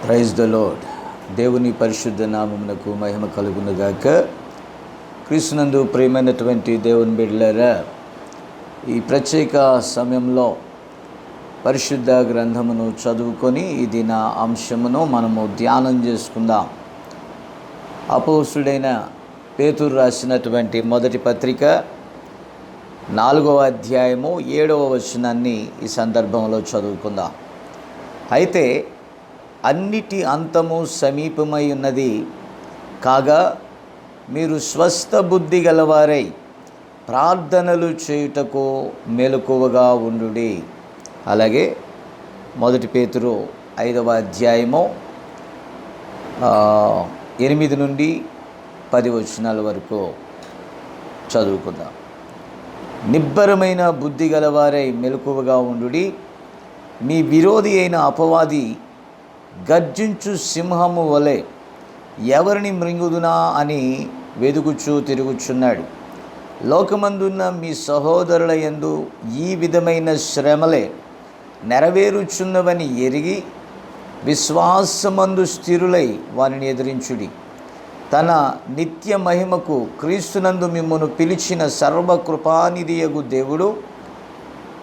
Praise the lord. దేవుని పరిశుద్ధ నామమునకు మహిమ కలుగునుగాక. క్రీస్తునందు ప్రియమైనటువంటి దేవుని బిడ్డలారా, ఈ ప్రత్యేక సమయంలో పరిశుద్ధ గ్రంథమును చదువుకొని ఇది నా అంశమును మనము ధ్యానం చేసుకుందాం. అపోస్తుడైన పేతురు రాసినటువంటి మొదటి పత్రిక 4వ అధ్యాయము 7వ వచనాన్ని ఈ సందర్భంలో చదువుకుందాం. అయితే అన్నిటి అంతము సమీపమై ఉన్నది కాగా మీరు స్వస్థ బుద్ధి గలవారై ప్రార్థనలు చేయుటకు మెలకువగా ఉండుడి. అలాగే మొదటి పేతురు 5వ అధ్యాయము 8 నుండి 10 వచనాల వరకు చదువుకుందాం. నిబ్బరమైన బుద్ధి గలవారై మెలకువగా ఉండుడి. మీ విరోధి అయిన అపవాది గర్జించు సింహము వలె ఎవరిని మృంగుదునా అని వెదుకుచూ తిరుగుచున్నాడు. లోకమందున్న మీ సహోదరుల యందు ఈ విధమైన శ్రమలే నెరవేరుచున్నవని ఎరిగి విశ్వాసమందు స్థిరులై వారిని ఎదిరించుడి. తన నిత్య మహిమకు క్రీస్తునందు మిమ్మును పిలిచిన సర్వకృపానిధియగు దేవుడు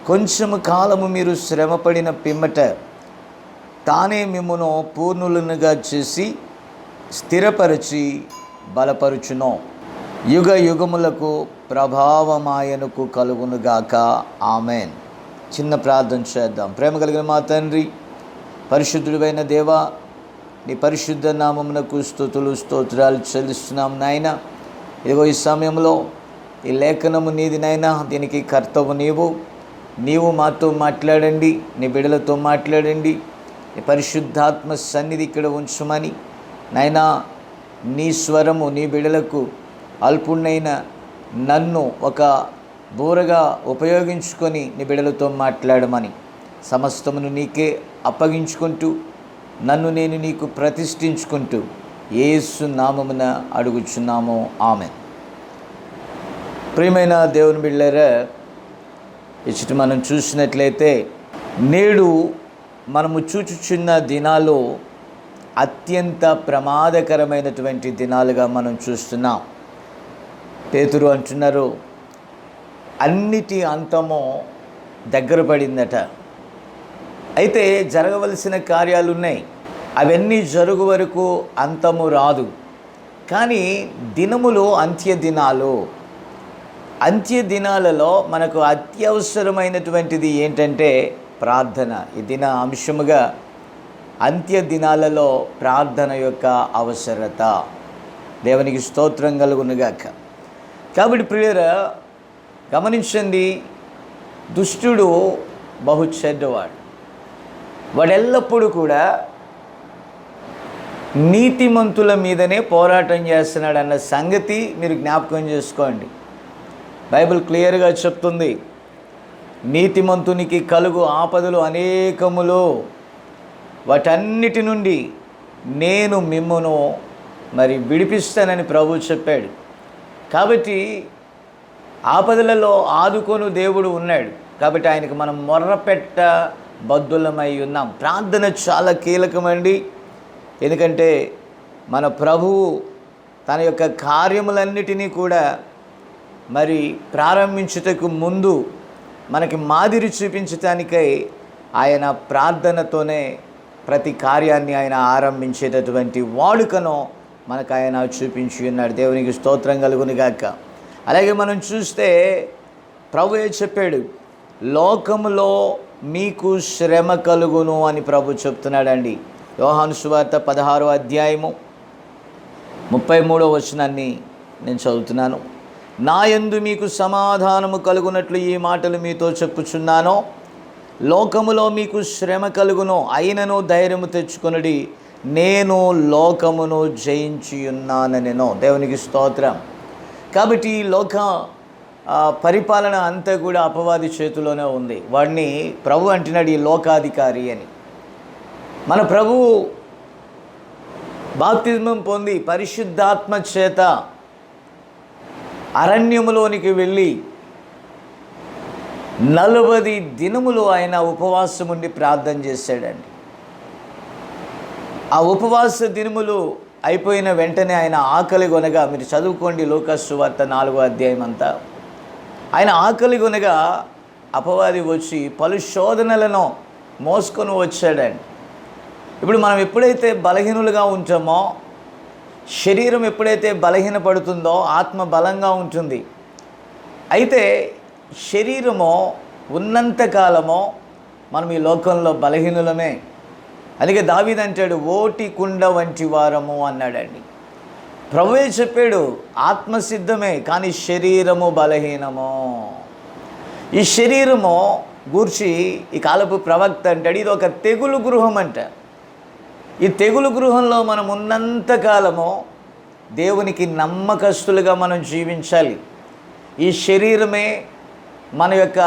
కొంచెము కాలము మీరు శ్రమపడిన పిమ్మట తానే మిమ్మును పూర్ణులనుగా చేసి స్థిరపరిచి బలపరుచును. యుగ యుగములకు ప్రభావమాయనకు కలుగునుగాక. ఆమెన్. చిన్న ప్రార్థన చేద్దాం. ప్రేమ కలిగిన మా తండ్రి, పరిశుద్ధుడైన దేవా, నీ పరిశుద్ధ నామమునకు స్తుతులు స్తోత్రాలు చెల్లిస్తున్నాం నాయన. ఇదిగో ఈ సమయంలో ఈ లేఖనము నీది నాయన, దీనికి కర్తవు నీవు మాతో మాట్లాడండి, నీ బిడ్డలతో మాట్లాడండి. నీ పరిశుద్ధాత్మ సన్నిధి ఇక్కడ ఉంచమని నాయనా, నీ స్వరము నీ బిడ్డలకు అల్పుణ్ణైన నన్ను ఒక బూరగా ఉపయోగించుకొని నీ బిడ్డలతో మాట్లాడమని సమస్తమును నీకే అప్పగించుకుంటూ నన్ను నేను నీకు ప్రతిష్ఠించుకుంటూ యేసు నామమున అడుగుచున్నాము. ఆమెన్. ప్రియమైన దేవుని బిడ్డలారా, ఇచ్చట మనం చూసినట్లయితే నేడు మనము చూచుచున్న దినాలు అత్యంత ప్రమాదకరమైనటువంటి దినాలుగా మనం చూస్తున్నాం. పేతురు అంటున్నారు, అన్నిటి అంతము దగ్గర పడిందట. అయితే జరగవలసిన కార్యాలు ఉన్నాయి, అవన్నీ జరుగు వరకు అంతము రాదు. కానీ దినములు అంత్య దినాలలో మనకు అత్యవసరమైనటువంటిది ఏంటంటే ప్రార్థన. ఈ దిన అంశముగా అంత్య దినాలలో ప్రార్థన యొక్క అవసరత. దేవునికి స్తోత్రం కలుగునుగాక. కాబట్టి ప్రియులారా, గమనించండి, దుష్టుడు బహు చెడ్డవాడు. వాడు ఎల్లప్పుడూ కూడా నీతిమంతుల మీదనే పోరాటం చేస్తున్నాడు అన్న సంగతి మీరు జ్ఞాపకం చేసుకోండి. బైబిల్ క్లియర్గా చెప్తుంది, నీతిమంతునికి కలుగు ఆపదలు అనేకములు, వాటన్నిటి నుండి నేను మిమ్మును విడిపిస్తానని ప్రభువు చెప్పాడు. కాబట్టి ఆపదలలో ఆదుకొను దేవుడు ఉన్నాడు. కాబట్టి ఆయనకు మనం మొర్రపెట్ట బద్దులమై ఉన్నాం. ప్రార్థన చాలా కీలకమండి. ఎందుకంటే మన ప్రభువు తన యొక్క కార్యములన్నిటినీ కూడా ప్రారంభించుటకు ముందు మనకి మాదిరి చూపించటానికై ఆయన ప్రార్థనతోనే ప్రతి కార్యాన్ని ఆయన ఆరంభించేటటువంటి వాడుకను మనకు ఆయన చూపించి ఉన్నాడు. దేవునికి స్తోత్రం కలుగునుగాక. అలాగే మనం చూస్తే ప్రభువే చెప్పాడు, లోకములో మీకు శ్రమ కలుగును అని ప్రభు చెప్తున్నాడండి. యోహాను సువార్త 16వ అధ్యాయము 33వ వచనాన్ని నేను చదువుతున్నాను. నా యందు మీకు సమాధానము కలుగునట్లు ఈ మాటలు మీతో చెప్పుచున్నాను. లోకములో మీకు శ్రమ కలుగును, అయినను ధైర్యము తెచ్చుకొనుడి, నేను లోకమును జయించి ఉన్నానెనో. దేవునికి స్తోత్రం. కాబట్టి ఈ లోక పరిపాలన అంతా కూడా అపవాది చేతిలోనే ఉంది. వాడిని ప్రభు అంటున్నాడు ఈ లోకాధికారి అని. మన ప్రభువు బాప్తిజమం పొంది పరిశుద్ధాత్మ చేత అరణ్యములోనికి వెళ్ళి 40 దినములు ఆయన ఉపవాసం ఉండి ప్రార్థన చేశాడండి. ఆ ఉపవాస దినములు అయిపోయిన వెంటనే ఆయన ఆకలి కొనగా, మీరు చదువుకోండి లూకాసు సువార్త 4వ అధ్యాయం అంతా. ఆయన ఆకలి కొనగా అపవాది వచ్చి పలు శోధనలను మోసుకొని వచ్చాడండి. ఇప్పుడు మనం ఎప్పుడైతే బలహీనులుగా ఉంటామో, శరీరం ఎప్పుడైతే బలహీనపడుతుందో ఆత్మ బలంగా ఉంటుంది. అయితే శరీరము ఉన్నంతకాలమో మనం ఈ లోకంలో బలహీనులమే. అందుకే దావీదు అంటాడు, ఓటి కుండ వంటి వారము అన్నాడండి. ప్రభువే చెప్పాడు, ఆత్మ సిద్ధమే కానీ శరీరము బలహీనము. ఈ శరీరము గూర్చి ఈ కాలపు ప్రవక్త అంటాడు, ఇది ఒక తెగులు గృహం అంట. ఈ తెగులు గృహంలో మనం ఉన్నంతకాలము దేవునికి నమ్మకస్తులుగా మనం జీవించాలి. ఈ శరీరమే మన యొక్క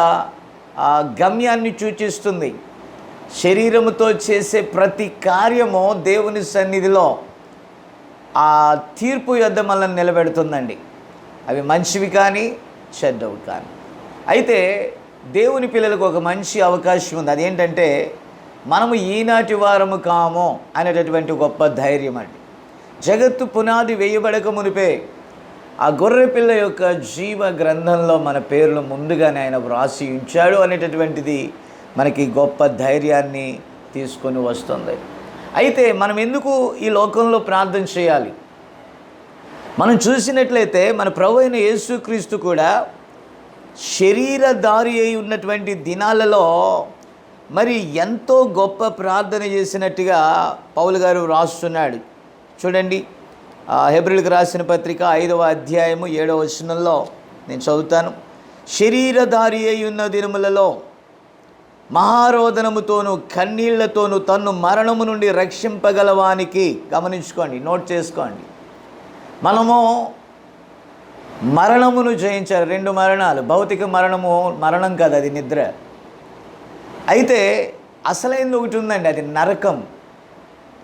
గమ్యాన్ని సూచిస్తుంది. శరీరముతో చేసే ప్రతి కార్యము దేవుని సన్నిధిలో ఆ తీర్పు యొద్ద మనల్ని నిలబెడుతుందండి. అవి మంచివి కానీ చెడ్డవి కానీ. అయితే దేవుని పిల్లలకు ఒక మంచి అవకాశం ఉంది. అదేంటంటే మనము ఈనాటి వారము కాము అనేటటువంటి గొప్ప ధైర్యం అండి. జగత్తు పునాది వేయబడక మునిపే ఆ గొర్రె పిల్ల యొక్క జీవ గ్రంథంలో మన పేర్లు ముందుగానే ఆయన వ్రాసి ఉంచాడు అనేటటువంటిది మనకి గొప్ప ధైర్యాన్ని తీసుకొని వస్తుంది. అయితే మనం ఎందుకు ఈ లోకంలో ప్రార్థన చేయాలి? మనం చూసినట్లయితే మన ప్రభు అయిన యేసుక్రీస్తు కూడా శరీరధారి అయి ఉన్నటువంటి దినాలలో మరి ఎంతో గొప్ప ప్రార్థన చేసినట్టుగా పౌలు గారు రాస్తున్నాడు. చూడండి, హెబ్రీయులకు రాసిన పత్రిక 5వ అధ్యాయము 7వ వచనంలో నేను చదువుతాను. శరీరధారి అయి ఉన్న దినములలో మహారోదనముతోనూ కన్నీళ్లతోనూ తన్ను మరణము నుండి రక్షింపగలవానికి, గమనించుకోండి, నోట్ చేసుకోండి, మనము మరణమును జయించాలి. 2 మరణాలు, భౌతిక మరణము మరణం కాదు, అది నిద్ర. అయితే అసలైంది ఒకటి ఉందండి, అది నరకం.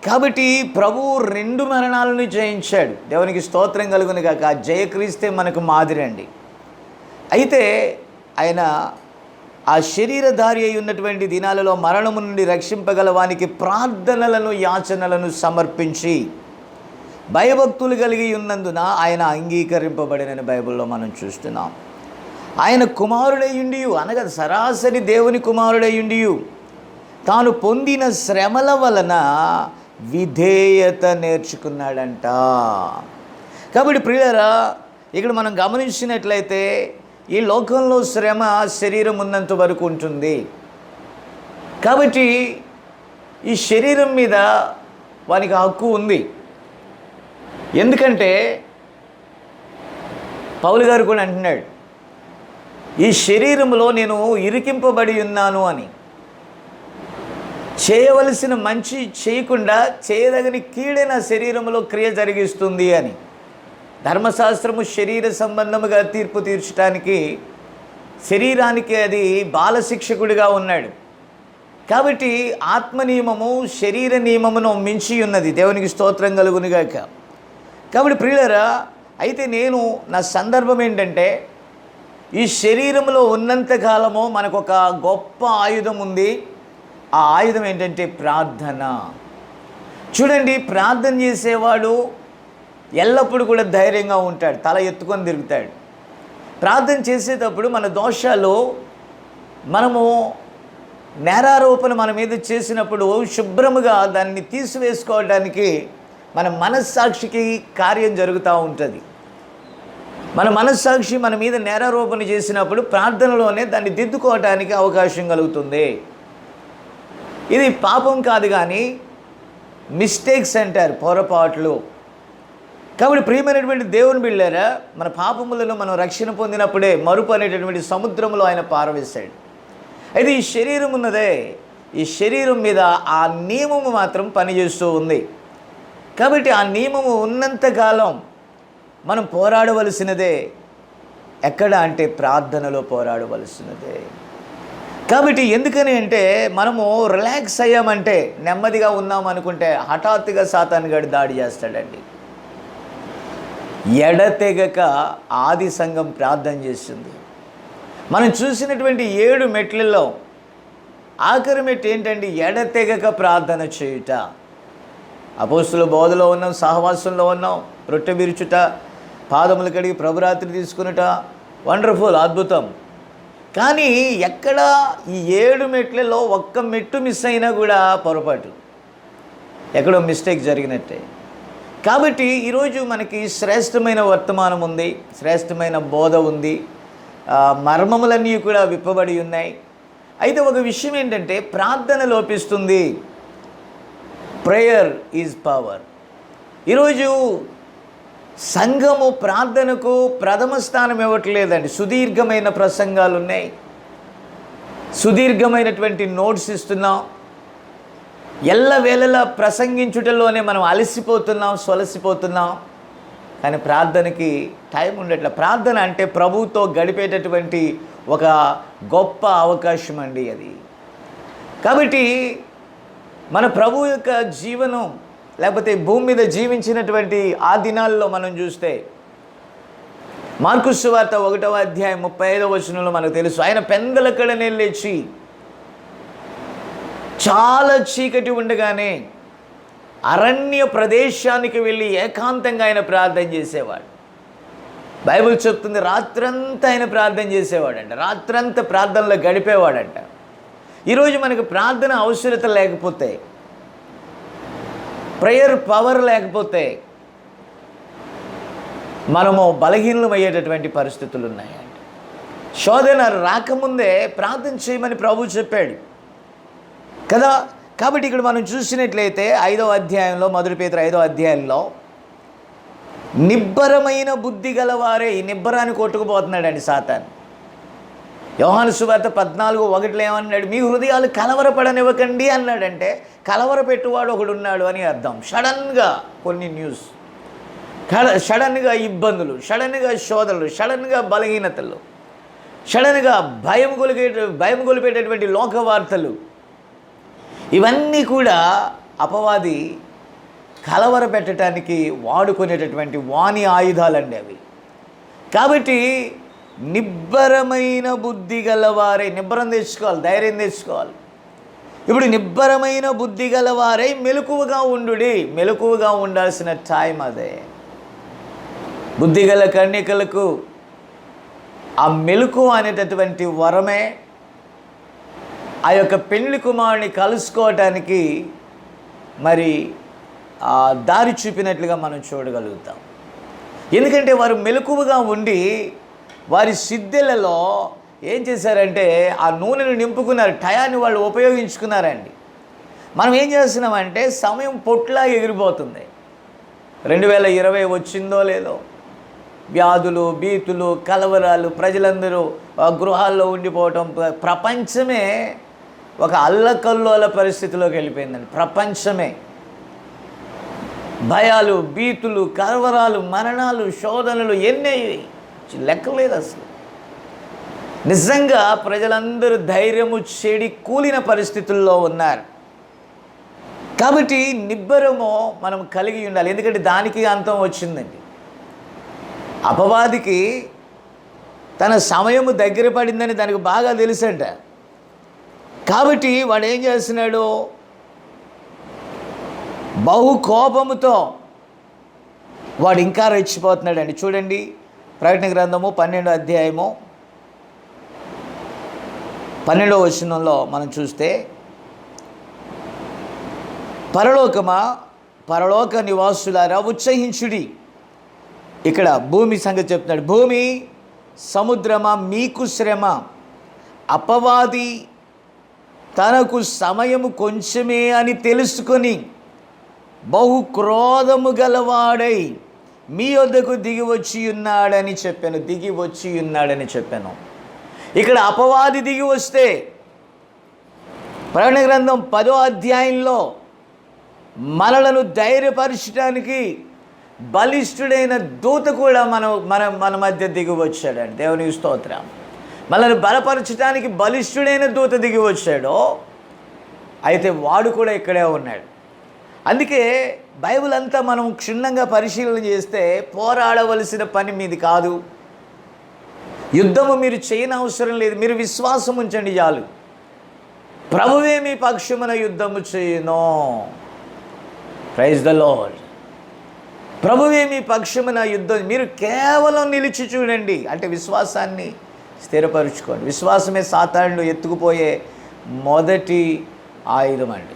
కాబట్టి ప్రభువు 2 మరణాలను జయించాడు. దేవునికి స్తోత్రం కలుగును గాక. ఆ జయక్రీస్తే మనకు మాదిరి అండి. అయితే ఆయన ఆ శరీరధారి అయి ఉన్నటువంటి దినాలలో మరణము నుండి రక్షింపగలవానికి ప్రార్థనలను యాచనలను సమర్పించి భయభక్తులు కలిగి ఉన్నందున ఆయన అంగీకరింపబడినని బైబిల్లో మనం చూస్తున్నాం. ఆయన కుమారుడయ్యుండి, అనగా సరాసరి దేవుని కుమారుడయ్యుండి తాను పొందిన శ్రమల వలన విధేయత నేర్చుకున్నాడంట. కాబట్టి ప్రియులారా, ఇక్కడ మనం గమనించినట్లయితే ఈ లోకంలో శ్రమ శరీరం ఉన్నంత వరకు ఉంటుంది. కాబట్టి ఈ శరీరం మీద వానికి హక్కు ఉంది. ఎందుకంటే పౌలు గారు కూడా అంటున్నాడు, ఈ శరీరంలో నేను ఇరికింపబడి ఉన్నాను అని. చేయవలసిన మంచి చేయకుండా చేయదగని కీడే నా శరీరంలో క్రియ జరిగిస్తుంది అని. ధర్మశాస్త్రము శరీర సంబంధముగా తీర్పు తీర్చడానికి శరీరానికి అది బాలశిక్షకుడిగా ఉన్నాడు. కాబట్టి ఆత్మ నియమము శరీర నియమమును మించి ఉన్నది. దేవునికి స్తోత్రం కలుగునుగాక. కాబట్టి ప్రియులారా, అయితే నా సందర్భం ఏంటంటే, ఈ శరీరంలో ఉన్నంతకాలము మనకు ఒక గొప్ప ఆయుధం ఉంది. ఆ ఆయుధం ఏంటంటే ప్రార్థన. చూడండి, ప్రార్థన చేసేవాడు ఎల్లప్పుడూ కూడా ధైర్యంగా ఉంటాడు, తల ఎత్తుకొని తిరుగుతాడు. ప్రార్థన చేసేటప్పుడు మన దోషాలు, మనము నేరారోపణ మన మీద చేసినప్పుడు శుభ్రముగా దాన్ని తీసివేసుకోవడానికి మన మనస్సాక్షికి కార్యం జరుగుతూ ఉంటుంది. మన మనస్సాక్షి మన మీద నేరారోపణ చేసినప్పుడు ప్రార్థనలోనే దాన్ని దిద్దుకోవడానికి అవకాశం కలుగుతుంది. ఇది పాపం కాదు కానీ మిస్టేక్స్ అంటారు, పొరపాట్లు. కాబట్టి ప్రియమైనటువంటి దేవుని బిడ్డలారా, మన పాపములను మనం రక్షణ పొందినప్పుడే మరుపు అనేటటువంటి సముద్రంలో ఆయన పారవేశాడు. అయితే ఈ శరీరం ఉన్నదే, ఈ శరీరం మీద ఆ నియమము మాత్రం పనిచేస్తూ ఉంది. కాబట్టి ఆ నియమము ఉన్నంతకాలం మనం పోరాడవలసినదే. ఎక్కడ అంటే ప్రార్థనలో పోరాడవలసినదే. కాబట్టి ఎందుకని అంటే మనము రిలాక్స్ అయ్యామంటే, నెమ్మదిగా ఉన్నాం అనుకుంటే హఠాత్తుగా సాతానుగాడు దాడి చేస్తాడండి. ఎడతెగక ఆది సంఘం ప్రార్థన చేస్తుంది. మనం చూసినటువంటి 7 మెట్లలో ఆఖరి మెట్టు ఏంటండి? ఎడతెగక ప్రార్థన చేయుట. అపోస్తుల బోధలో ఉన్నాం, సహవాసంలో ఉన్నాం, రొట్టె విరుచుట, పాదములు కడిగి ప్రభురాత్రి తీసుకునుట, వండర్ఫుల్, అద్భుతం. కానీ ఎక్కడ ఈ 7 మెట్లలో ఒక్క మెట్టు మిస్ అయినా కూడా పొరపాటు, ఎక్కడో మిస్టేక్ జరిగినట్టే. కాబట్టి ఈరోజు మనకి శ్రేష్టమైన వర్తమానం ఉంది, శ్రేష్టమైన బోధ ఉంది, మర్మములన్నీ కూడా విప్పబడి ఉన్నాయి. అయితే ఒక విషయం ఏంటంటే, ప్రార్థన లోపిస్తుంది. Prayer is power. ఈరోజు సంఘము ప్రార్థనకు ప్రథమ స్థానం ఇవ్వట్లేదండి. సుదీర్ఘమైన ప్రసంగాలు ఉన్నాయి, సుదీర్ఘమైనటువంటి నోట్స్ ఇస్తున్నాం, ఎల్లవేళలా ప్రసంగించుటలోనే మనం అలసిపోతున్నాం, సొలసిపోతున్నాం. కానీ ప్రార్థనకి టైం ఉండట్లే. ప్రార్థన అంటే ప్రభువుతో గడిపేటటువంటి ఒక గొప్ప అవకాశం అండి అది. కాబట్టి మన ప్రభు యొక్క జీవనం, లేకపోతే భూమి మీద జీవించినటువంటి ఆ దినాల్లో మనం చూస్తే, మార్కు సువార్త 1వ అధ్యాయం 35వ వచనంలో మనకు తెలుసు, ఆయన పెందలకడనే లేచి చాలా చీకటి ఉండగానే అరణ్య ప్రదేశానికి వెళ్ళి ఏకాంతంగా ఆయన ప్రార్థన చేసేవాడు. బైబిల్ చెప్తుంది, రాత్రంతా ఆయన ప్రార్థన చేసేవాడంట, రాత్రంతా ప్రార్థనలో గడిపేవాడంట. ఈరోజు మనకు ప్రార్థన అవసరత లేకపోతే, ప్రేయర్ పవర్ లేకపోతే మనము బలహీనలం అయ్యేటటువంటి పరిస్థితులు ఉన్నాయండి. శోధన రాకముందే ప్రార్థన చేయమని ప్రభు చెప్పాడు కదా. కాబట్టి ఇక్కడ మనం చూసినట్లయితే 5వ అధ్యాయంలో, 1 పేతురు 5వ అధ్యాయంలో, నిబ్బరమైన బుద్ధి గలవారే, ఈ నిబ్బరాన్ని కొట్టుకుపోతున్నాడండి సాతాను. యోహాను సువార్త 14:1 ఏమన్నాడు? మీ హృదయాలు కలవరపడనివ్వకండి అన్నాడంటే కలవరపెట్టువాడు ఒకడు ఉన్నాడు అని అర్థం. సడన్గా కొన్ని న్యూస్, సడన్గా ఇబ్బందులు, సడన్గా శోధనలు, సడన్గా బలహీనతలు, సడన్గా భయం గొలిపేటటువంటి లోక వార్తలు, ఇవన్నీ కూడా అపవాది కలవర పెట్టడానికి వాడుకునేటటువంటి వాణి ఆయుధాలండి అవి. కాబట్టి నిబ్బరమైన బుద్ధి గలవారే, నిబ్బరం తెచ్చుకోవాలి, ధైర్యం తెచ్చుకోవాలి. ఇప్పుడు నిబ్బరమైన బుద్ధి గలవారే మెలకువగా ఉండుడి. మెలకువగా ఉండాల్సిన టైం అదే. బుద్ధిగల కన్యకలకు ఆ మెలకువ అనేటటువంటి వరమే ఆ యొక్క పెళ్లి కుమారుని కలుసుకోవటానికి మరి దారి చూపినట్లుగా మనం చూడగలుగుతాం. ఎందుకంటే వారు మెలకువగా ఉండి వారి సిద్ధెలలో ఏం చేశారంటే ఆ నూనెను నింపుకున్నారు, టయాన్ని వాళ్ళు ఉపయోగించుకున్నారండి. మనం ఏం చేస్తున్నామంటే సమయం పొట్లా ఎగిరిపోతుంది. 2020 వచ్చిందో లేదో, వ్యాధులు, భీతులు, కలవరాలు, ప్రజలందరూ గృహాల్లో ఉండిపోవటం, ప్రపంచమే ఒక అల్లకల్లోల పరిస్థితిలోకి వెళ్ళిపోయిందండి. ప్రపంచమే భయాలు, భీతులు, కలవరాలు, మరణాలు, శోధనలు ఎన్ని లెక్కలేదు అసలు. నిజంగా ప్రజలందరూ ధైర్యము చెడి కూలిన పరిస్థితుల్లో ఉన్నారు. కాబట్టి నిబ్బరము మనం కలిగి ఉండాలి. ఎందుకంటే దానికి అంతం వచ్చిందండి. అపవాదికి తన సమయము దగ్గర పడిందని దానికి బాగా తెలుసంట. కాబట్టి వాడు ఏం చేస్తున్నాడు? బహు కోపముతో వాడు ఇంకా రెచ్చిపోతున్నాడండి. చూడండి, ప్రకటన గ్రంథము 12వ అధ్యాయము 12వ వచనంలో మనం చూస్తే, పరలోకమా, పరలోక నివాసులారా ఉత్సహించుడి. ఇక్కడ భూమి సంగతి చెప్తున్నాడు. భూమి, సముద్రమా, మీకు శ్రమ. అపవాది తనకు సమయము కొంచెమే అని తెలుసుకొని బహు క్రోధము గలవాడై మీ వద్దకు దిగి వచ్చి ఉన్నాడని చెప్పాను. ఇక్కడ అపవాది దిగి వస్తే, ప్రకటన గ్రంథం 10వ అధ్యాయంలో మనలను ధైర్యపరచడానికి బలిష్ఠుడైన దూత కూడా మన మధ్య దిగి వచ్చాడండి. దేవునికి స్తోత్రం. మనల్ని బలపరచడానికి బలిష్ఠుడైన దూత దిగి వచ్చాడు. అయితే వాడు కూడా ఇక్కడే ఉన్నాడు. అందుకే బైబిల్ అంతా మనం క్షుణ్ణంగా పరిశీలన చేస్తే, పోరాడవలసిన పని మీది కాదు, యుద్ధము మీరు చేయని అవసరం లేదు, మీరు విశ్వాసం ఉంచండి చాలు. ప్రభువే మీ పక్షమున యుద్ధము చేయను. Praise the Lord. ప్రభువే మీ పక్షమున యుద్ధం. మీరు కేవలం నిలిచి చూడండి, అంటే విశ్వాసాన్ని స్థిరపరుచుకోండి. విశ్వాసమే సాతానుడు ఎత్తుకుపోయే మొదటి ఆయుధం అండి.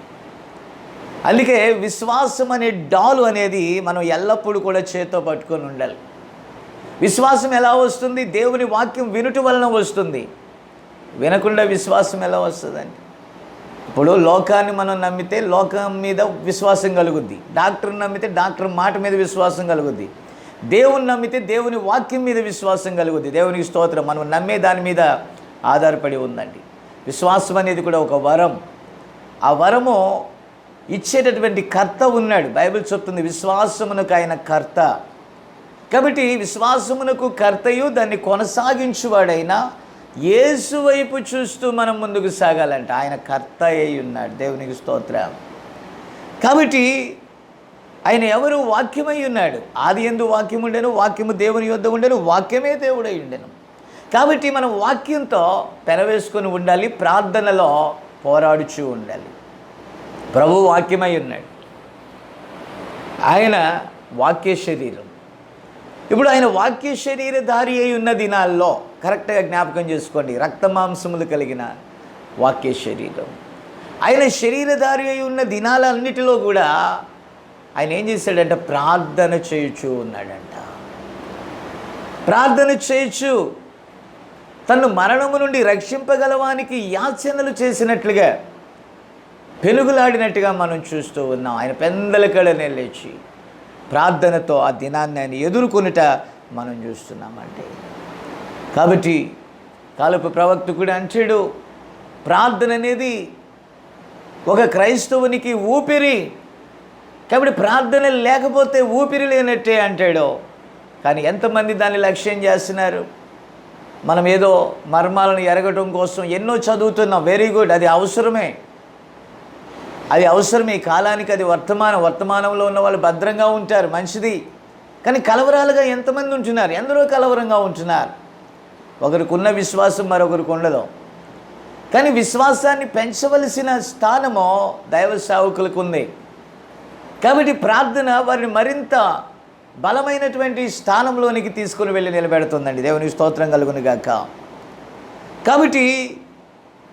అందుకే విశ్వాసం అనే డాలు అనేది మనం ఎల్లప్పుడూ కూడా చేత్తో పట్టుకొని ఉండాలి. విశ్వాసం ఎలా వస్తుంది? దేవుని వాక్యం వినుట వలన వస్తుంది. వినకుండా విశ్వాసం ఎలా వస్తుందండి? ఇప్పుడు లోకాన్ని మనం నమ్మితే లోకం మీద విశ్వాసం కలుగుద్ది, డాక్టర్ని నమ్మితే డాక్టర్ మాట మీద విశ్వాసం కలుగుద్ది, దేవుని నమ్మితే దేవుని వాక్యం మీద విశ్వాసం కలుగుద్ది. దేవునికి స్తోత్రం. మనం నమ్మే దాని మీద ఆధారపడి ఉందండి. విశ్వాసం అనేది కూడా ఒక వరం. ఆ వరము ఇచ్చేటటువంటి కర్త ఉన్నాడు. బైబిల్ చెప్తుంది విశ్వాసమునకు ఆయన కర్త. కాబట్టి విశ్వాసమునకు కర్తయు దాన్ని కొనసాగించువాడైన యేసు వైపు చూస్తూ మనం ముందుకు సాగాలంట. ఆయన కర్త అయి ఉన్నాడు. దేవునికి స్తోత్రం. కాబట్టి ఆయన ఎవరు? వాక్యమై ఉన్నాడు. ఆది యందు వాక్యం ఉండెను, వాక్యము దేవుని యొద్ద ఉండెను, వాక్యమే దేవుడై ఉండెను. కాబట్టి మనం వాక్యంతో పెనవేసుకొని ఉండాలి, ప్రార్థనలో పోరాడుచూ ఉండాలి. ప్రభు వాక్యమై ఉన్నాడు. ఆయన వాక్య శరీరం. ఇప్పుడు ఆయన వాక్య శరీరధారి అయి ఉన్న దినాల్లో కరెక్ట్గా జ్ఞాపకం చేసుకోండి, రక్త మాంసములు కలిగిన వాక్య శరీరం. ఆయన శరీరధారి అయి ఉన్న దినాలన్నిటిలో కూడా ఆయన ఏం చేశాడంట? ప్రార్థన చేయుచూ ఉన్నాడంట. ప్రార్థన చేయొచ్చు. తను మరణము నుండి రక్షింపగలవానికి యాచనలు చేసినట్లుగా, పెనుగులాడినట్టుగా మనం చూస్తూ ఉన్నాం. ఆయన పెందలకడనే లేచి ప్రార్థనతో ఆ దినాన్ని ఆయన ఎదుర్కొనుట మనం చూస్తున్నామంటే. కాబట్టి కాలపు ప్రవక్త కూడా అంటాడు, ప్రార్థన అనేది ఒక క్రైస్తవునికి ఊపిరి. కాబట్టి ప్రార్థన లేకపోతే ఊపిరి లేనట్టే అంటాడు. కానీ ఎంతమంది దాన్ని లక్ష్యం చేస్తున్నారు? మనం ఏదో మర్మాలను ఎరగటం కోసం ఎన్నో చదువుతున్నాం. వెరీ గుడ్, అది అవసరమే. అది అవసరమే. ఈ కాలానికి అది వర్తమానంలో ఉన్న వాళ్ళు భద్రంగా ఉంటారు, మంచిది. కానీ కలవరాలుగా ఎంతమంది ఉంటున్నారు? ఎందరో కలవరంగా ఉంటున్నారు. ఒకరికి ఉన్న విశ్వాసం మరొకరికి ఉండదు. కానీ విశ్వాసాన్ని పెంచవలసిన స్థానము దైవ సేవకులకు ఉంది. కాబట్టి ప్రార్థన వారిని మరింత బలమైనటువంటి స్థానంలోనికి తీసుకుని వెళ్ళి నిలబెడుతుందండి. దేవునికి స్తోత్రం కలుగును గాక. కాబట్టి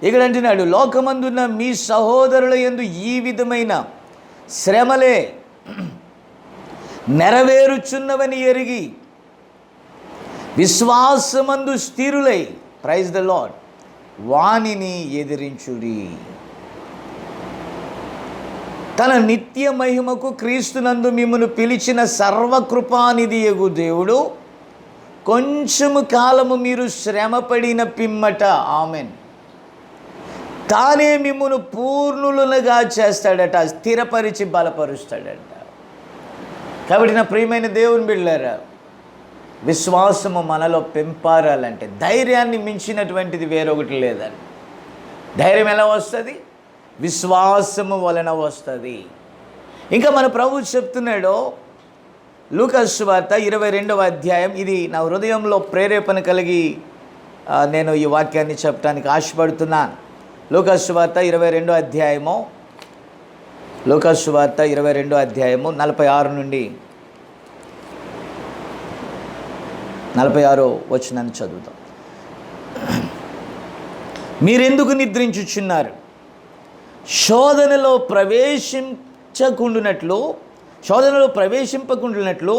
ఇక్కడ అంటున్నాడు, లోకమందున్న మీ సహోదరుల యందు ఈ విధమైన శ్రమలే నెరవేరుచున్నవని ఎరిగి విశ్వాసమందు స్థిరులై, ప్రైజ్ ద లార్డ్, వానిని ఎదిరించుడి. తన నిత్య మహిమకు క్రీస్తునందు మిమ్మును పిలిచిన సర్వకృపానిధి యగు దేవుడు కొంచెము కాలము మీరు శ్రమపడిన పిమ్మట, ఆమెన్, తానే మిమ్మును పూర్ణులుగా చేస్తాడట, స్థిరపరిచి బలపరుస్తాడట. కాబట్టి నా ప్రియమైన దేవుని బిడ్డలారా, విశ్వాసము మనలో పెంపారాలంటే ధైర్యాన్ని మించినటువంటిది వేరొకటి లేదండి. ధైర్యం ఎలా వస్తుంది? విశ్వాసము వలన వస్తుంది. ఇంకా మన ప్రభువు చెప్తున్నాడు, లూకా సువార్త 22వ అధ్యాయం. ఇది నా హృదయంలో ప్రేరేపణ కలిగి నేను ఈ వాక్యాన్ని చెప్పడానికి ఆశపడుతున్నాను. లూకా సువార్త 22వ అధ్యాయము, లూకా సువార్త 22వ అధ్యాయము 46 నుండి 46 వచనాన్ని చదువుతాం. మీరెందుకు నిద్రించుచున్నారు? శోధనలో ప్రవేశింపకుండునట్లు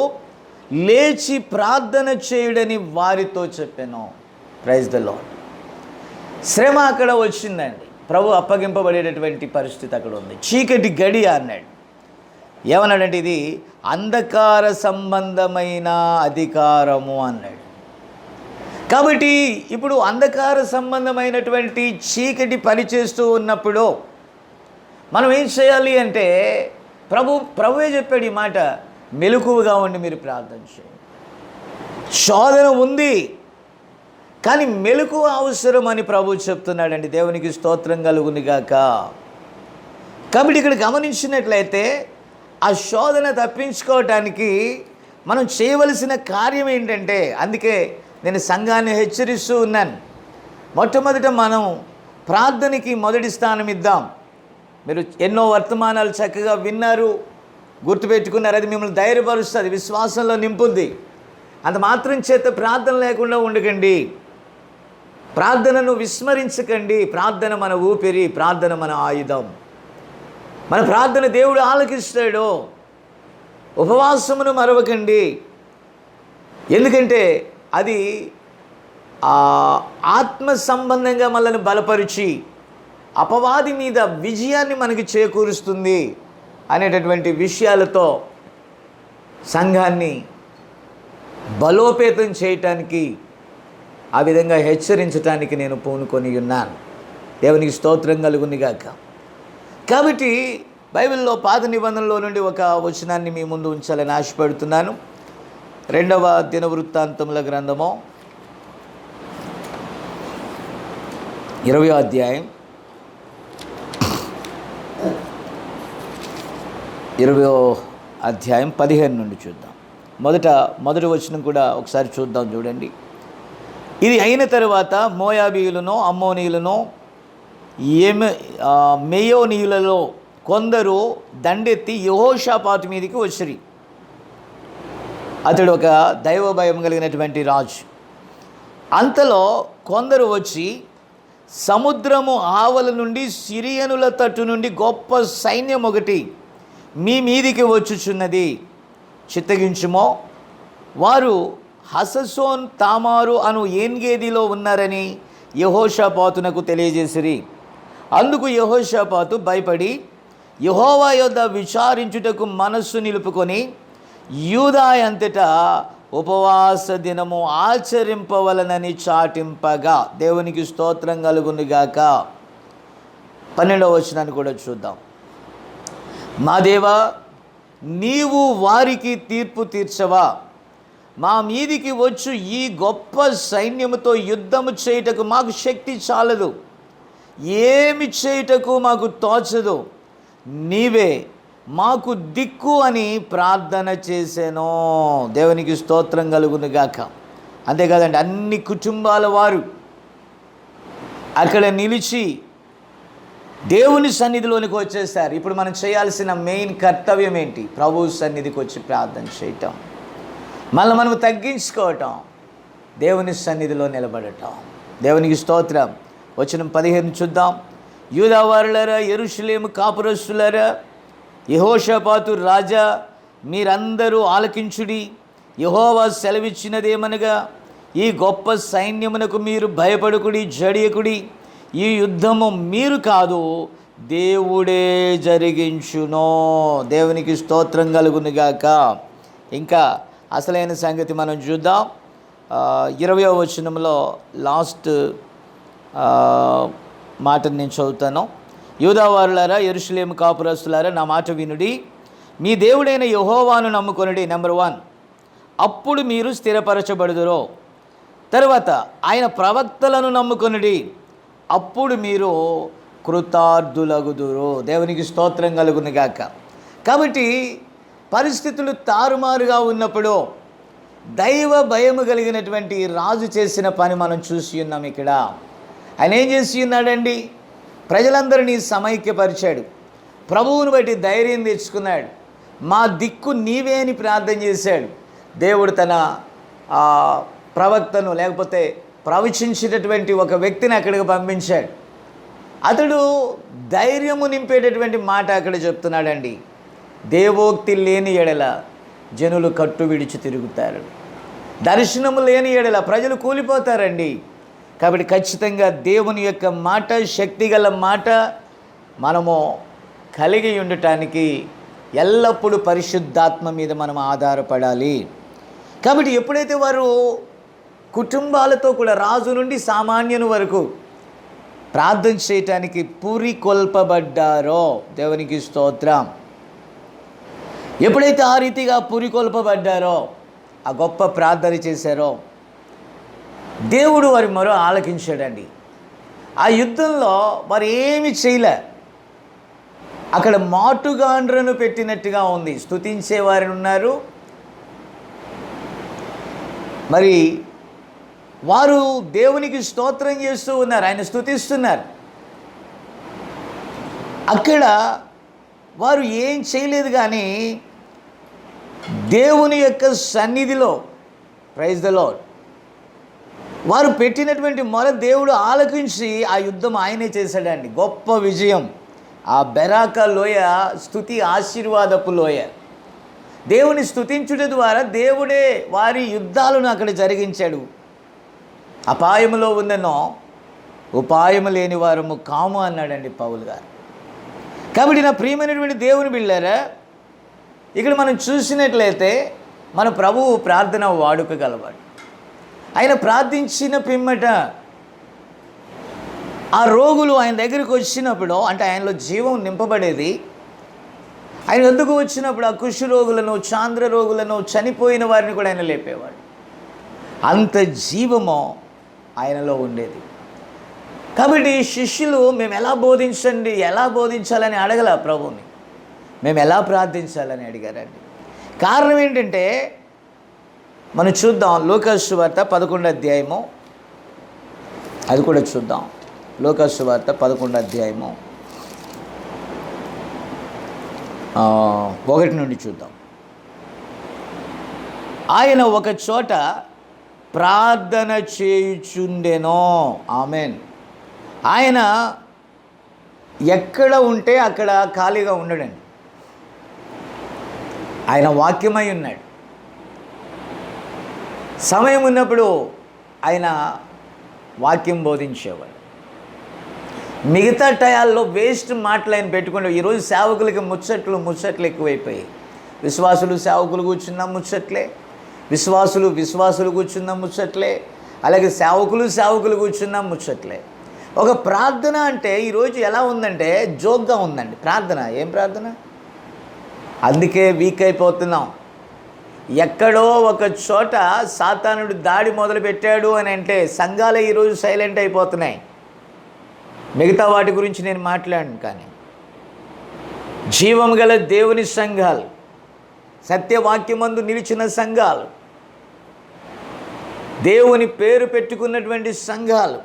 లేచి ప్రార్థన చేయుడని వారితో చెప్పాను. Praise the Lord. శ్రమ అక్కడ వచ్చిందండి. ప్రభు అప్పగింపబడేటటువంటి పరిస్థితి అక్కడ ఉంది. చీకటి గడియ అన్నాడు. ఏమన్నాడంటే ఇది అంధకార సంబంధమైన అధికారము అన్నాడు. కాబట్టి ఇప్పుడు అంధకార సంబంధమైనటువంటి చీకటి పనిచేస్తూ ఉన్నప్పుడు మనం ఏం చేయాలి అంటే, ప్రభువే చెప్పాడు ఈ మాట, మెలకువగా ఉండి మీరు ప్రార్థన చేయండి. శోధన ఉంది కానీ మెలకువ అవసరం అని ప్రభు చెప్తున్నాడండి. దేవునికి స్తోత్రం కలుగును గాక. కాబట్టి ఇక్కడ గమనించినట్లయితే ఆ శోధన తప్పించుకోవటానికి మనం చేయవలసిన కార్యం ఏంటంటే, అందుకే నేను సంఘాన్ని హెచ్చరిస్తూ ఉన్నాను, మొట్టమొదట మనం ప్రార్థనకి మొదటి స్థానం ఇద్దాం. మీరు ఎన్నో వర్తమానాలు చక్కగా విన్నారు, గుర్తుపెట్టుకున్నారు. అది మిమ్మల్ని ధైర్యపరుస్తుంది, విశ్వాసంలో నింపుద్ది. అంత మాత్రం చేత ప్రార్థన లేకుండా ఉండకండి, ప్రార్థనను విస్మరించకండి. ప్రార్థన మన ఊపిరి, ప్రార్థన మన ఆయుధం. మన ప్రార్థన దేవుడు ఆలకిస్తాడు. ఉపవాసమును మరవకండి, ఎందుకంటే అది ఆత్మ సంబంధంగా మనల్ని బలపరిచి అపవాది మీద విజయాన్ని మనకి చేకూరుస్తుంది అనేటటువంటి విషయాలతో సంఘాన్ని బలోపేతం చేయటానికి, ఆ విధంగా హెచ్చరించడానికి నేను పూనుకొని ఉన్నాను. దేవునికి స్తోత్రం కలుగునిగాక. కాబట్టి బైబిల్లో పాత నిబంధనలో నుండి ఒక వచనాన్ని మీ ముందు ఉంచాలని ఆశపడుతున్నాను. 2వ దినవృత్తాంతముల గ్రంథము 20వ అధ్యాయం 15 నుండి చూద్దాం. మొదటి వచనం కూడా ఒకసారి చూద్దాం. చూడండి, ఇది అయిన తరువాత మోయాబీయులను, అమ్మోనీయులను, మెయోనీయులలో కొందరు దండెత్తి యెహోషాపాతు మీదికి వచ్చిరి. అతడు ఒక దైవ భయం కలిగినటువంటి రాజు. అంతలో కొందరు వచ్చి, సముద్రము ఆవల నుండి సిరియనుల తట్టు నుండి గొప్ప సైన్యం ఒకటి మీ మీదికి వచ్చుచున్నది, చిత్తగించుమో. వారు హససోన్ తామారు అను ఏన్గేదిలో ఉన్నారని యెహోషాపాతునకు తెలియజేసిరి. అందుకు యెహోషాపాతు భయపడి యెహోవా యొద్ద విచారించుటకు మనస్సు నిలుపుకొని యూదా అంతటా ఉపవాస దినము ఆచరింపవలనని చాటింపగా. దేవునికి స్తోత్రం కలుగునుగాక. 12వ వచనాన్ని కూడా చూద్దాం. మా దేవా, నీవు వారికి తీర్పు తీర్చవా? మా మీదికి వచ్చు ఈ గొప్ప సైన్యముతో యుద్ధము చేయుటకు మాకు శక్తి చాలదు, ఏమి చేయుటకు మాకు తోచదు. నీవే మాకు దిక్కు అని ప్రార్థన చేశాను. దేవునికి స్తోత్రం కలుగునుగాక. అంతేకాదండి, అన్ని కుటుంబాల వారు అక్కడ నిలిచి దేవుని సన్నిధిలోనికి వచ్చేసారు. ఇప్పుడు మనం చేయాల్సిన మెయిన్ కర్తవ్యం ఏంటి? ప్రభు సన్నిధికి వచ్చి ప్రార్థన చేయటం, మనం తగ్గించుకోవటం, దేవుని సన్నిధిలో నిలబడటం. దేవునికి స్తోత్రం. వచనం 15 చూద్దాం. యూదావారులారా, యెరూషలేము కాపురస్తులారా, యెహోషాపాతు రాజా, మీరందరూ ఆలకించుడి. యెహోవా సెలవిచ్చినదేమనగా, ఈ గొప్ప సైన్యమునకు మీరు భయపడకుడి, జడియకుడి. ఈ యుద్ధము మీరు కాదు, దేవుడే జరిగించును. దేవునికి స్తోత్రం కలుగునుగాక. ఇంకా అసలైన సంగతి మనం చూద్దాం. 20వ వచనంలో లాస్ట్ మాటను నేను చదువుతాను. యూదావారులారా, యెరూషలేము కాపురస్తులారా, నా మాట వినుడి. మీ దేవుడైన యెహోవాను నమ్ముకొనుడి. నెంబర్ 1, అప్పుడు మీరు స్థిరపరచబడుదురు. తర్వాత ఆయన ప్రవక్తలను నమ్ముకొనుడి, అప్పుడు మీరు కృతార్థులగుదురు. దేవునికి స్తోత్రం కలుగునుగాక. కాబట్టి పరిస్థితులు తారుమారుగా ఉన్నప్పుడు దైవ భయము కలిగినటువంటి రాజు చేసిన పని మనం చూసి ఉన్నాం. ఇక్కడ ఆయన ఏం చేసి ఉన్నాడండి? ప్రజలందరినీ సమైక్యపరిచాడు, ప్రభువుని బట్టి ధైర్యం తెచ్చుకున్నాడు, మా దిక్కు నీవే అని ప్రార్థన చేశాడు. దేవుడు తన ప్రవక్తను, లేకపోతే ప్రవచించేటటువంటి ఒక వ్యక్తిని అక్కడికి పంపించాడు. అతడు ధైర్యము నింపేటటువంటి మాట అక్కడ చెప్తున్నాడండి. దేవోక్తి లేని ఎడల జనులు కట్టు విడిచి తిరుగుతారు, దర్శనము లేని ఎడల ప్రజలు కూలిపోతారండి. కాబట్టి ఖచ్చితంగా దేవుని యొక్క మాట, శక్తిగల మాట మనము కలిగి ఉండటానికి ఎల్లప్పుడూ పరిశుద్ధాత్మ మీద మనం ఆధారపడాలి. కాబట్టి ఎప్పుడైతే వారు కుటుంబాలతో కూడా రాజు నుండి సామాన్యుని వరకు ప్రార్థన చేయటానికి పురికొల్పబడ్డారో, దేవునికి స్తోత్రం. ఎప్పుడైతే ఆ రీతిగా పురికొల్పబడ్డారో, ఆ గొప్ప ప్రార్థన చేశారో, దేవుడు వారి మొర ఆలకించాడండి. ఆ యుద్ధంలో వారు ఏమి చేయలే. అక్కడ మాటుగాండ్రను పెట్టినట్టుగా ఉంది. స్తుతించేవారు ఉన్నారు, మరి వారు దేవునికి స్తోత్రం చేస్తూ ఉన్నారు, ఆయన స్తుతిస్తున్నారు. అక్కడ వారు ఏం చేయలేదు, కానీ దేవుని యొక్క సన్నిధిలో, ప్రైజ్ ద లార్డ్, వారు పెట్టినటువంటి మొర దేవుడు ఆలకించి ఆ యుద్ధం ఆయనే చేశాడండి. గొప్ప విజయం. ఆ బెరాకా లోయ స్తుతి ఆశీర్వాదపు లోయ. దేవుని స్తుతించుట ద్వారా దేవుడే వారి యుద్ధాలను అక్కడ జరిగించాడు. అపాయములో ఉందనో ఉపాయము లేని వారము కాము అన్నాడండి పౌలు గారు. కాబట్టి నా ప్రియమైనటువంటి దేవుని బిడ్డలారా, ఇక్కడ మనం చూసినట్లయితే మన ప్రభువు ప్రార్థన వాడుకగలవాడు. ఆయన ప్రార్థించిన పిమ్మట ఆ రోగులు ఆయన దగ్గరికి వచ్చినప్పుడు, అంటే ఆయనలో జీవం నింపబడేది. ఆయన వద్దకు వచ్చినప్పుడు ఆ కుష్ఠు రోగులను, చాంద్ర రోగులను, చనిపోయిన వారిని కూడా ఆయన లేపేవాడు. అంత జీవము ఆయనలో ఉండేది. కాబట్టి శిష్యులు మేము ఎలా బోధించాలని అడగల ప్రభువుని, మేము ఎలా ప్రార్థించాలని అడిగారండి. కారణం ఏంటంటే, మనం చూద్దాం లూకా సువార్త 11వ అధ్యాయము, అది కూడా చూద్దాం. లూకా సువార్త 11వ అధ్యాయము 1 నుండి చూద్దాం. ఆయన ఒక చోట ప్రార్థన చేయుచుండెనో. ఆమెన్. ఆయన ఎక్కడ ఉంటే అక్కడ ఖాళీగా ఉండడండి. ఆయన వాక్యమై ఉన్నాడు. సమయం ఉన్నప్పుడు ఆయన వాక్యం బోధించేవాడు. మిగతా టయాల్లో వేస్ట్ మాటలు ఆయన పెట్టుకుంటే, ఈరోజు సేవకులకి ముచ్చట్లు ఎక్కువైపోయాయి. విశ్వాసులు సేవకులు కూర్చున్న ముచ్చట్లే, విశ్వాసులు కూర్చున్న ముచ్చట్లే, అలాగే సేవకులు కూర్చున్న ముచ్చట్లే. ఒక ప్రార్థన అంటే ఈరోజు ఎలా ఉందంటే జోక్గా ఉందండి. ప్రార్థన ఏం ప్రార్థన? అందుకే వీక్ అయిపోతున్నాం. ఎక్కడో ఒక చోట సాతానుడు దాడి మొదలుపెట్టాడు అని అంటే సంఘాలే ఈరోజు సైలెంట్ అయిపోతున్నాయి. మిగతా వాటి గురించి నేను మాట్లాడను, కానీ జీవం గల దేవుని సంఘాలు, సత్యవాక్యమందు నిలిచిన సంఘాలు, దేవుని పేరు పెట్టుకున్నటువంటి సంఘాలు,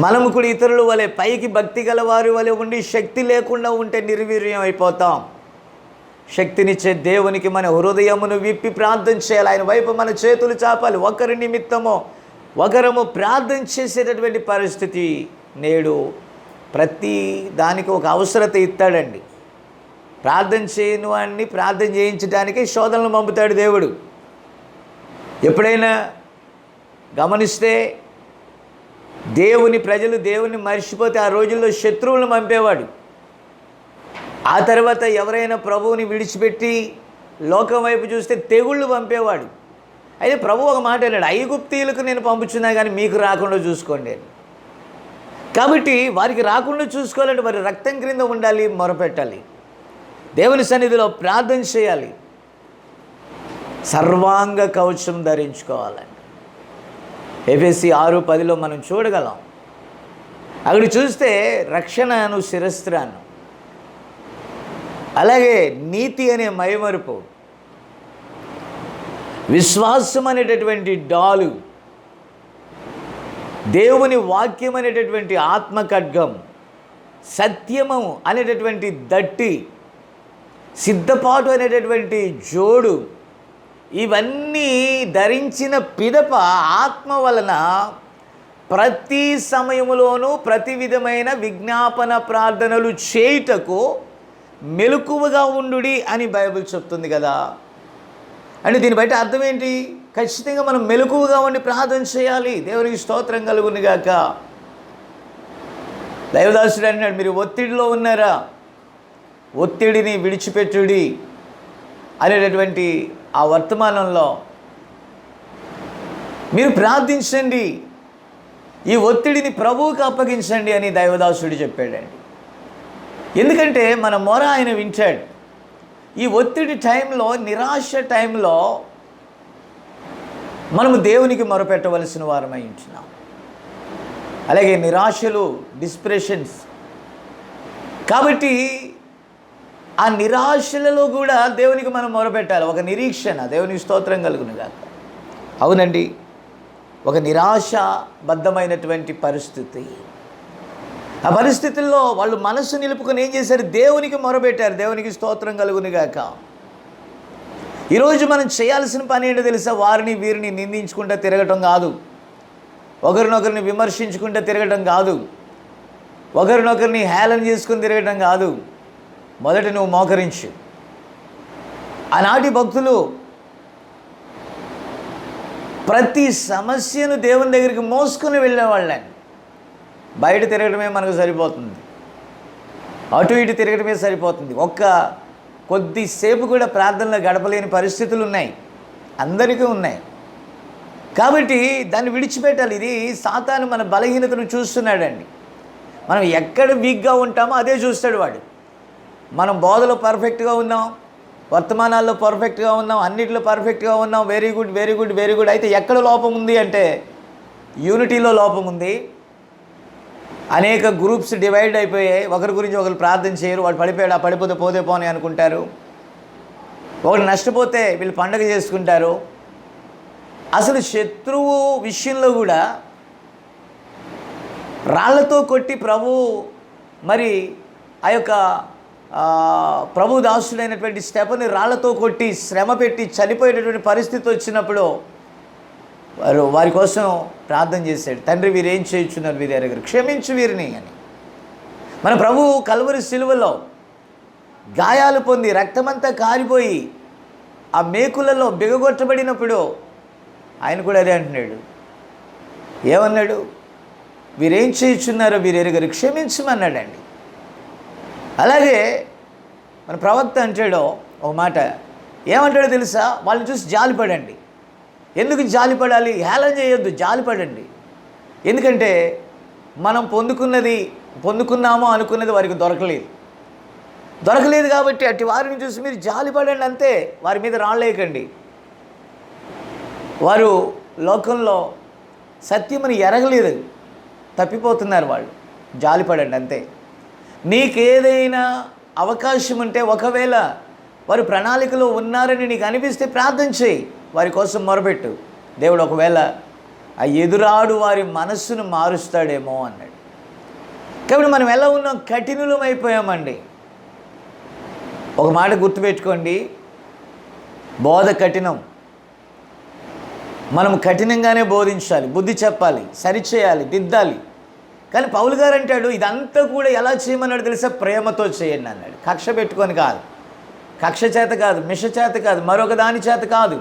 మనము కూడా ఇతరుల వలె పైకి భక్తి గల వారి వలె ఉండి శక్తి లేకుండా ఉంటే నిర్వీర్యం అయిపోతాం. శక్తినిచ్చే దేవునికి మన హృదయమును విప్పి ప్రార్థన చేయాలి. ఆయన వైపు మన చేతులు చాపాలి. ఒకరి నిమిత్తమో ఒకరము ప్రార్థన చేసేటటువంటి పరిస్థితి నేడు ప్రతి దానికి ఒక అవసరత ఇస్తాడండి. ప్రార్థన చేయని వాడిని ప్రార్థన చేయించడానికి శోధనలు పంపుతాడు దేవుడు. ఎప్పుడైనా గమనిస్తే ప్రజలు దేవుని మర్చిపోతే ఆ రోజుల్లో శత్రువులను పంపేవాడు. ఆ తర్వాత ఎవరైనా ప్రభువుని విడిచిపెట్టి లోకం వైపు చూస్తే తెగుళ్ళు పంపేవాడు. అయితే ప్రభు ఒక మాట అన్నాడు, ఐగుప్తీయులకు నేను పంపుచున్నా కానీ మీకు రాకుండా చూసుకోండి అని. కాబట్టి వారికి రాకుండా చూసుకోవాలంటే వారి రక్తం క్రింద ఉండాలి, మొరపెట్టాలి, దేవుని సన్నిధిలో ప్రార్థన చేయాలి, సర్వాంగ కవచం ధరించుకోవాలండి. ఎఫెసీ 6:10 మనం చూడగలం. అక్కడ చూస్తే రక్షణను శిరస్త్రాన్ని, అలాగే నీతి అనే మైమరుపు, విశ్వాసం అనేటటువంటి డాలు, దేవుని వాక్యం అనేటటువంటి ఆత్మఖడ్గం, సత్యము అనేటటువంటి దట్టి, సిద్ధపాటు అనేటటువంటి జోడు, ఇవన్నీ ధరించిన పిదప ఆత్మ వలన ప్రతి సమయములోనూ ప్రతి విధమైన విజ్ఞాపన ప్రార్థనలు చేయుటకు మెలకువగా ఉండుడి అని బైబిల్ చెప్తుంది కదా. అంటే దీన్ని బట్టి అర్థం ఏంటి? ఖచ్చితంగా మనం మెలకువగా ఉండి ప్రార్థన చేయాలి. దేవునికి స్తోత్రం కలుగును గాక. దైవదాసుడు అన్నాడు, మీరు ఒత్తిడిలో ఉన్నారా? ఒత్తిడిని విడిచిపెట్టుడి అనేటటువంటి ఆ వర్తమానంలో మీరు ప్రార్థించండి, ఈ ఒత్తిడిని ప్రభువుకి అప్పగించండి అని దైవదాసుడు చెప్పాడండి. ఎందుకంటే మన మొర ఆయన వింటాడు. ఈ ఒత్తిడి టైంలో, నిరాశ టైంలో మనము దేవునికి మొరపెట్టవలసిన వారమై ఉంటున్నాం. అలాగే నిరాశలు, డిస్ప్రెషన్స్. కాబట్టి ఆ నిరాశలలో కూడా దేవునికి మనం మొరపెట్టాలి. ఒక నిరీక్షణ, దేవునికి స్తోత్రం కలుగును గాక. అవునండి, ఒక నిరాశబద్ధమైనటువంటి పరిస్థితి. ఆ పరిస్థితుల్లో వాళ్ళు మనస్సు నిలుపుకొని ఏం చేశారు? దేవునికి మొరపెట్టారు. దేవునికి స్తోత్రం కలుగును గాక. ఈరోజు మనం చేయాల్సిన పని ఏంటో తెలుసా? వారిని వీరిని నిందించుకుంటూ తిరగటం కాదు, ఒకరినొకరిని విమర్శించుకుంటూ తిరగటం కాదు, ఒకరినొకరిని హేళన చేసుకుని తిరగటం కాదు. మొదట నువ్వు మోకరించు. ఆనాటి భక్తులు ప్రతి సమస్యను దేవుని దగ్గరికి మోసుకొని వెళ్ళేవాళ్ళని. బయట తిరగడమే మనకు సరిపోతుంది, అటు ఇటు తిరగడమే సరిపోతుంది. కొద్దిసేపు కూడా ప్రార్థనలో గడపలేని పరిస్థితులు ఉన్నాయి, అందరికీ ఉన్నాయి. కాబట్టి దాన్ని విడిచిపెట్టాలి. ఇది సాతాను మన బలహీనతను చూస్తున్నాడండి. మనం ఎక్కడ వీక్గా ఉంటామో అదే చూస్తాడు వాడు. మనం బోధలో పర్ఫెక్ట్గా ఉన్నాం, వర్తమానాల్లో పర్ఫెక్ట్గా ఉన్నాం, అన్నిటిలో పర్ఫెక్ట్గా ఉన్నాం, very good very good very good. అయితే ఎక్కడ లోపం ఉంది అంటే యూనిటీలో లోపం ఉంది. అనేక గ్రూప్స్ డివైడ్ అయిపోయాయి, ఒకరి గురించి ఒకరు ప్రార్థన చేయరు. వాడు పడిపోయాడు, ఆ పడిపోతే పోతే పోని అనుకుంటారు. ఒకడు నష్టపోతే వీళ్ళు పండగ చేసుకుంటారు. అసలు శత్రువు విషయంలో కూడా రాళ్లతో కొట్టి మరి ఆ యొక్క ప్రభు దాసుడైనటువంటి స్టెఫెనుని రాళ్లతో కొట్టి శ్రమ పెట్టి చనిపోయేటటువంటి పరిస్థితి వచ్చినప్పుడు వారి కోసం ప్రార్థన చేశాడు. తండ్రి, వీరేం చేయించున్నారు, వీరి ఎరగరు, క్షమించు వీరిని అని. మన ప్రభు కల్వరి సిలువలో గాయాలు పొంది రక్తమంతా కారిపోయి ఆ మేకులలో బిగగొట్టబడినప్పుడు ఆయన కూడా అదే అంటున్నాడు. ఏమన్నాడు? వీరేం చేయించున్నారో వీరు ఎరగరు, క్షమించమన్నాడండి. అలాగే మన ప్రవక్త అంటాడో ఒక మాట, ఏమంటాడో తెలుసా? వాళ్ళని చూసి జాలిపడండి. ఎందుకు జాలిపడాలి? హేళన చేయొద్దు, జాలిపడండి. ఎందుకంటే మనం పొందుకున్నామో అనుకున్నది వారికి దొరకలేదు కాబట్టి అట్టి వారిని చూసి మీరు జాలిపడండి, అంతే. వారి మీద రాళ్ళేయకండి. వారు లోకంలో సత్యమని ఎరగలేదు, తప్పిపోతున్నారు వాళ్ళు. జాలిపడండి, అంతే. నీకేదైనా అవకాశం ఉంటే, ఒకవేళ వారు ప్రణాళికలో ఉన్నారని నీకు అనిపిస్తే ప్రార్థన చేయి, వారి కోసం మొరపెట్టు. దేవుడు ఒకవేళ ఆ ఎదురాడు వారి మనస్సును మారుస్తాడేమో అన్నాడు. కాబట్టి మనం ఎలా ఉన్నాం? కఠినులం అయిపోయామండి. ఒక మాట గుర్తుపెట్టుకోండి, బోధ కఠినం. మనం కఠినంగానే బోధించాలి, బుద్ధి చెప్పాలి, సరిచేయాలి, దిద్దాలి. కానీ పౌలు గారు అంటాడు, ఇదంతా కూడా ఎలా చేయమన్నాడు తెలుసా? ప్రేమతో చేయండి అన్నాడు. కక్ష పెట్టుకొని కాదు, కక్ష చేత కాదు, మిష చేత కాదు, మరొక దాని చేత కాదు.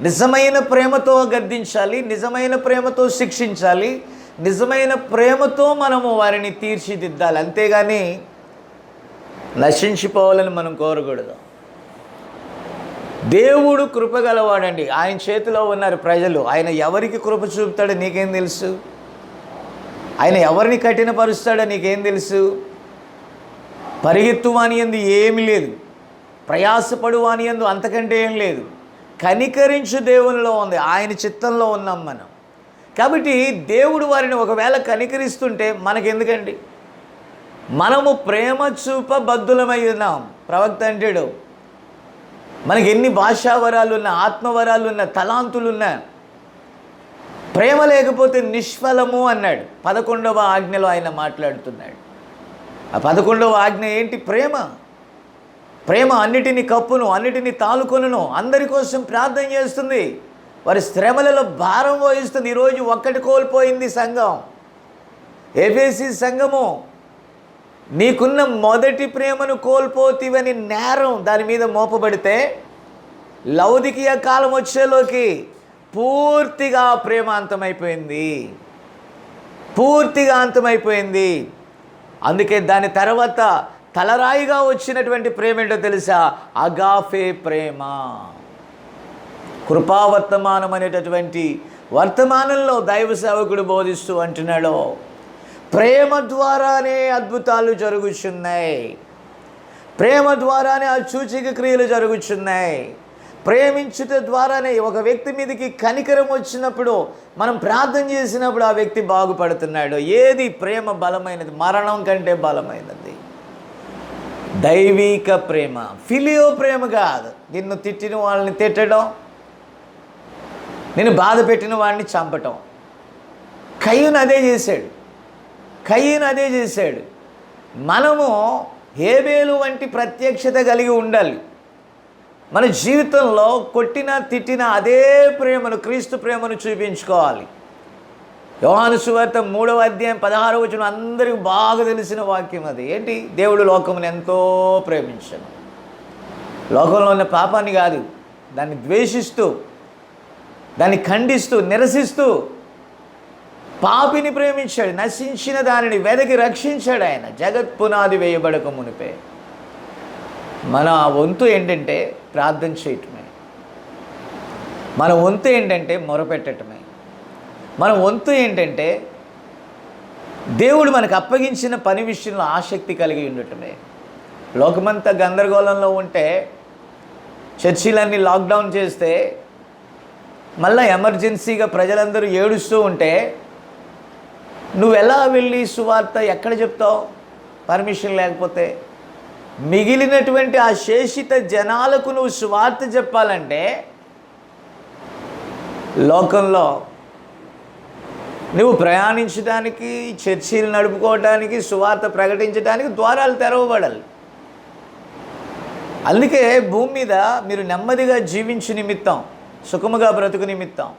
నిజమైన ప్రేమతో గద్దించాలి, నిజమైన ప్రేమతో శిక్షించాలి, నిజమైన ప్రేమతో మనము వారిని తీర్చిదిద్దాలి. అంతేగాని నశించిపోవాలని మనం కోరకూడదు. దేవుడు కృపగలవాడండి. ఆయన చేతిలో ఉన్నారు ప్రజలు. ఆయన ఎవరికి కృప చూపుతాడో నీకేం తెలుసు? ఆయన ఎవరిని కఠినపరుస్తాడో నీకేం తెలుసు? పరిగెత్తు వాని యందు ఏమీ లేదు, ప్రయాసపడు వాని యందు అంతకంటే ఏం లేదు. కనికరించు దేవునిలో ఉంది, ఆయన చిత్తంలో ఉన్నాం మనం. కాబట్టి దేవుడు వారిని ఒకవేళ కనికరిస్తుంటే మనకెందుకండి? మనము ప్రేమ చూప బద్ధులమై ఉన్నాం. ప్రవక్త అంటాడు, మనకి ఎన్ని భాషావరాలున్నా, ఆత్మవరాలున్నా, తలాంతులున్నా, ప్రేమ లేకపోతే నిష్ఫలము అన్నాడు. 11వ ఆజ్ఞలో ఆయన మాట్లాడుతున్నాడు. ఆ 11వ ఆజ్ఞ ఏంటి? ప్రేమ అన్నిటినీ కప్పును, అన్నిటినీ తాలుకొనును, అందరి కోసం ప్రార్థన చేస్తుంది, వారి శ్రమలలో భారం వహిస్తుంది. ఈరోజు ఒక్కటి కోల్పోయింది సంఘం, ఎఫెసీ సంఘము. నీకున్న మొదటి ప్రేమను కోల్పోతీవని నేరం దాని మీద మోపబడితే, లౌదికీయ కాలం వచ్చేలోకి పూర్తిగా ప్రేమ అంతమైపోయింది. అందుకే దాని తర్వాత తలరాయిగా వచ్చినటువంటి ప్రేమ ఏంటో తెలుసా? అగాఫే ప్రేమ. కృపావర్తమానం అనేటటువంటి వర్తమానంలో దైవ సేవకుడు బోధిస్తూ అంటున్నాడు, ప్రేమ ద్వారానే అద్భుతాలు జరుగుచున్నాయి, ప్రేమ ద్వారానే ఆ సూచక క్రియలు జరుగుచున్నాయి. ప్రేమించుట ద్వారానే ఒక వ్యక్తి మీదకి కనికరం వచ్చినప్పుడు, మనం ప్రార్థన చేసినప్పుడు ఆ వ్యక్తి బాగుపడుతున్నాడు. ఏది ప్రేమ బలమైనది? మరణం కంటే బలమైనది దైవిక ప్రేమ. ఫిలియో ప్రేమ కాదు. నిన్ను తిట్టిన వాళ్ళని తిట్టడం, నిన్ను బాధ పెట్టిన వాడిని చంపటం. కయ్యూను అదే చేశాడు. మనము హేబేలు వంటి ప్రత్యక్షత కలిగి ఉండాలి. మన జీవితంలో కొట్టినా తిట్టినా అదే ప్రేమను, క్రీస్తు ప్రేమను చూపించుకోవాలి. యోహాను సువార్త 3వ అధ్యాయం 16వ వచనం అందరికీ బాగా తెలిసిన వాక్యం అది. ఏంటి? దేవుడు లోకమును ఎంతో ప్రేమించను. లోకంలో ఉన్న పాపాన్ని కాదు, దాన్ని ద్వేషిస్తూ, దాన్ని ఖండిస్తూ, నిరసిస్తూ పాపిని ప్రేమించాడు. నశించిన దానిని వెదకి రక్షించాడు ఆయన, జగత్ పునాది వేయబడక మునిపే. మన వంతు ఏంటంటే ప్రార్థన చేయటమే. మన వంతు ఏంటంటే మొరపెట్టడమే. మన వంతు ఏంటంటే దేవుడు మనకు అప్పగించిన పని విషయంలో ఆసక్తి కలిగి ఉండటమే. లోకమంతా గందరగోళంలో ఉంటే, చర్చిలన్నీ లాక్డౌన్ చేస్తే, మళ్ళీ ఎమర్జెన్సీగా ప్రజలందరూ ఏడుస్తూ ఉంటే నువ్వు ఎలా వెళ్ళి సువార్త ఎక్కడ చెప్తావు పర్మిషన్ లేకపోతే? మిగిలినటువంటి ఆ శేషిత జనాలకు నువ్వు సువార్త చెప్పాలంటే లోకంలో నువ్వు ప్రయాణించడానికి, చర్చీలు నడుపుకోవడానికి, సువార్త ప్రకటించడానికి ద్వారాలు తెరవబడాలి. అందుకే భూమి మీద మీరు నెమ్మదిగా జీవించు నిమిత్తం, సుఖముగా బ్రతుకు నిమిత్తం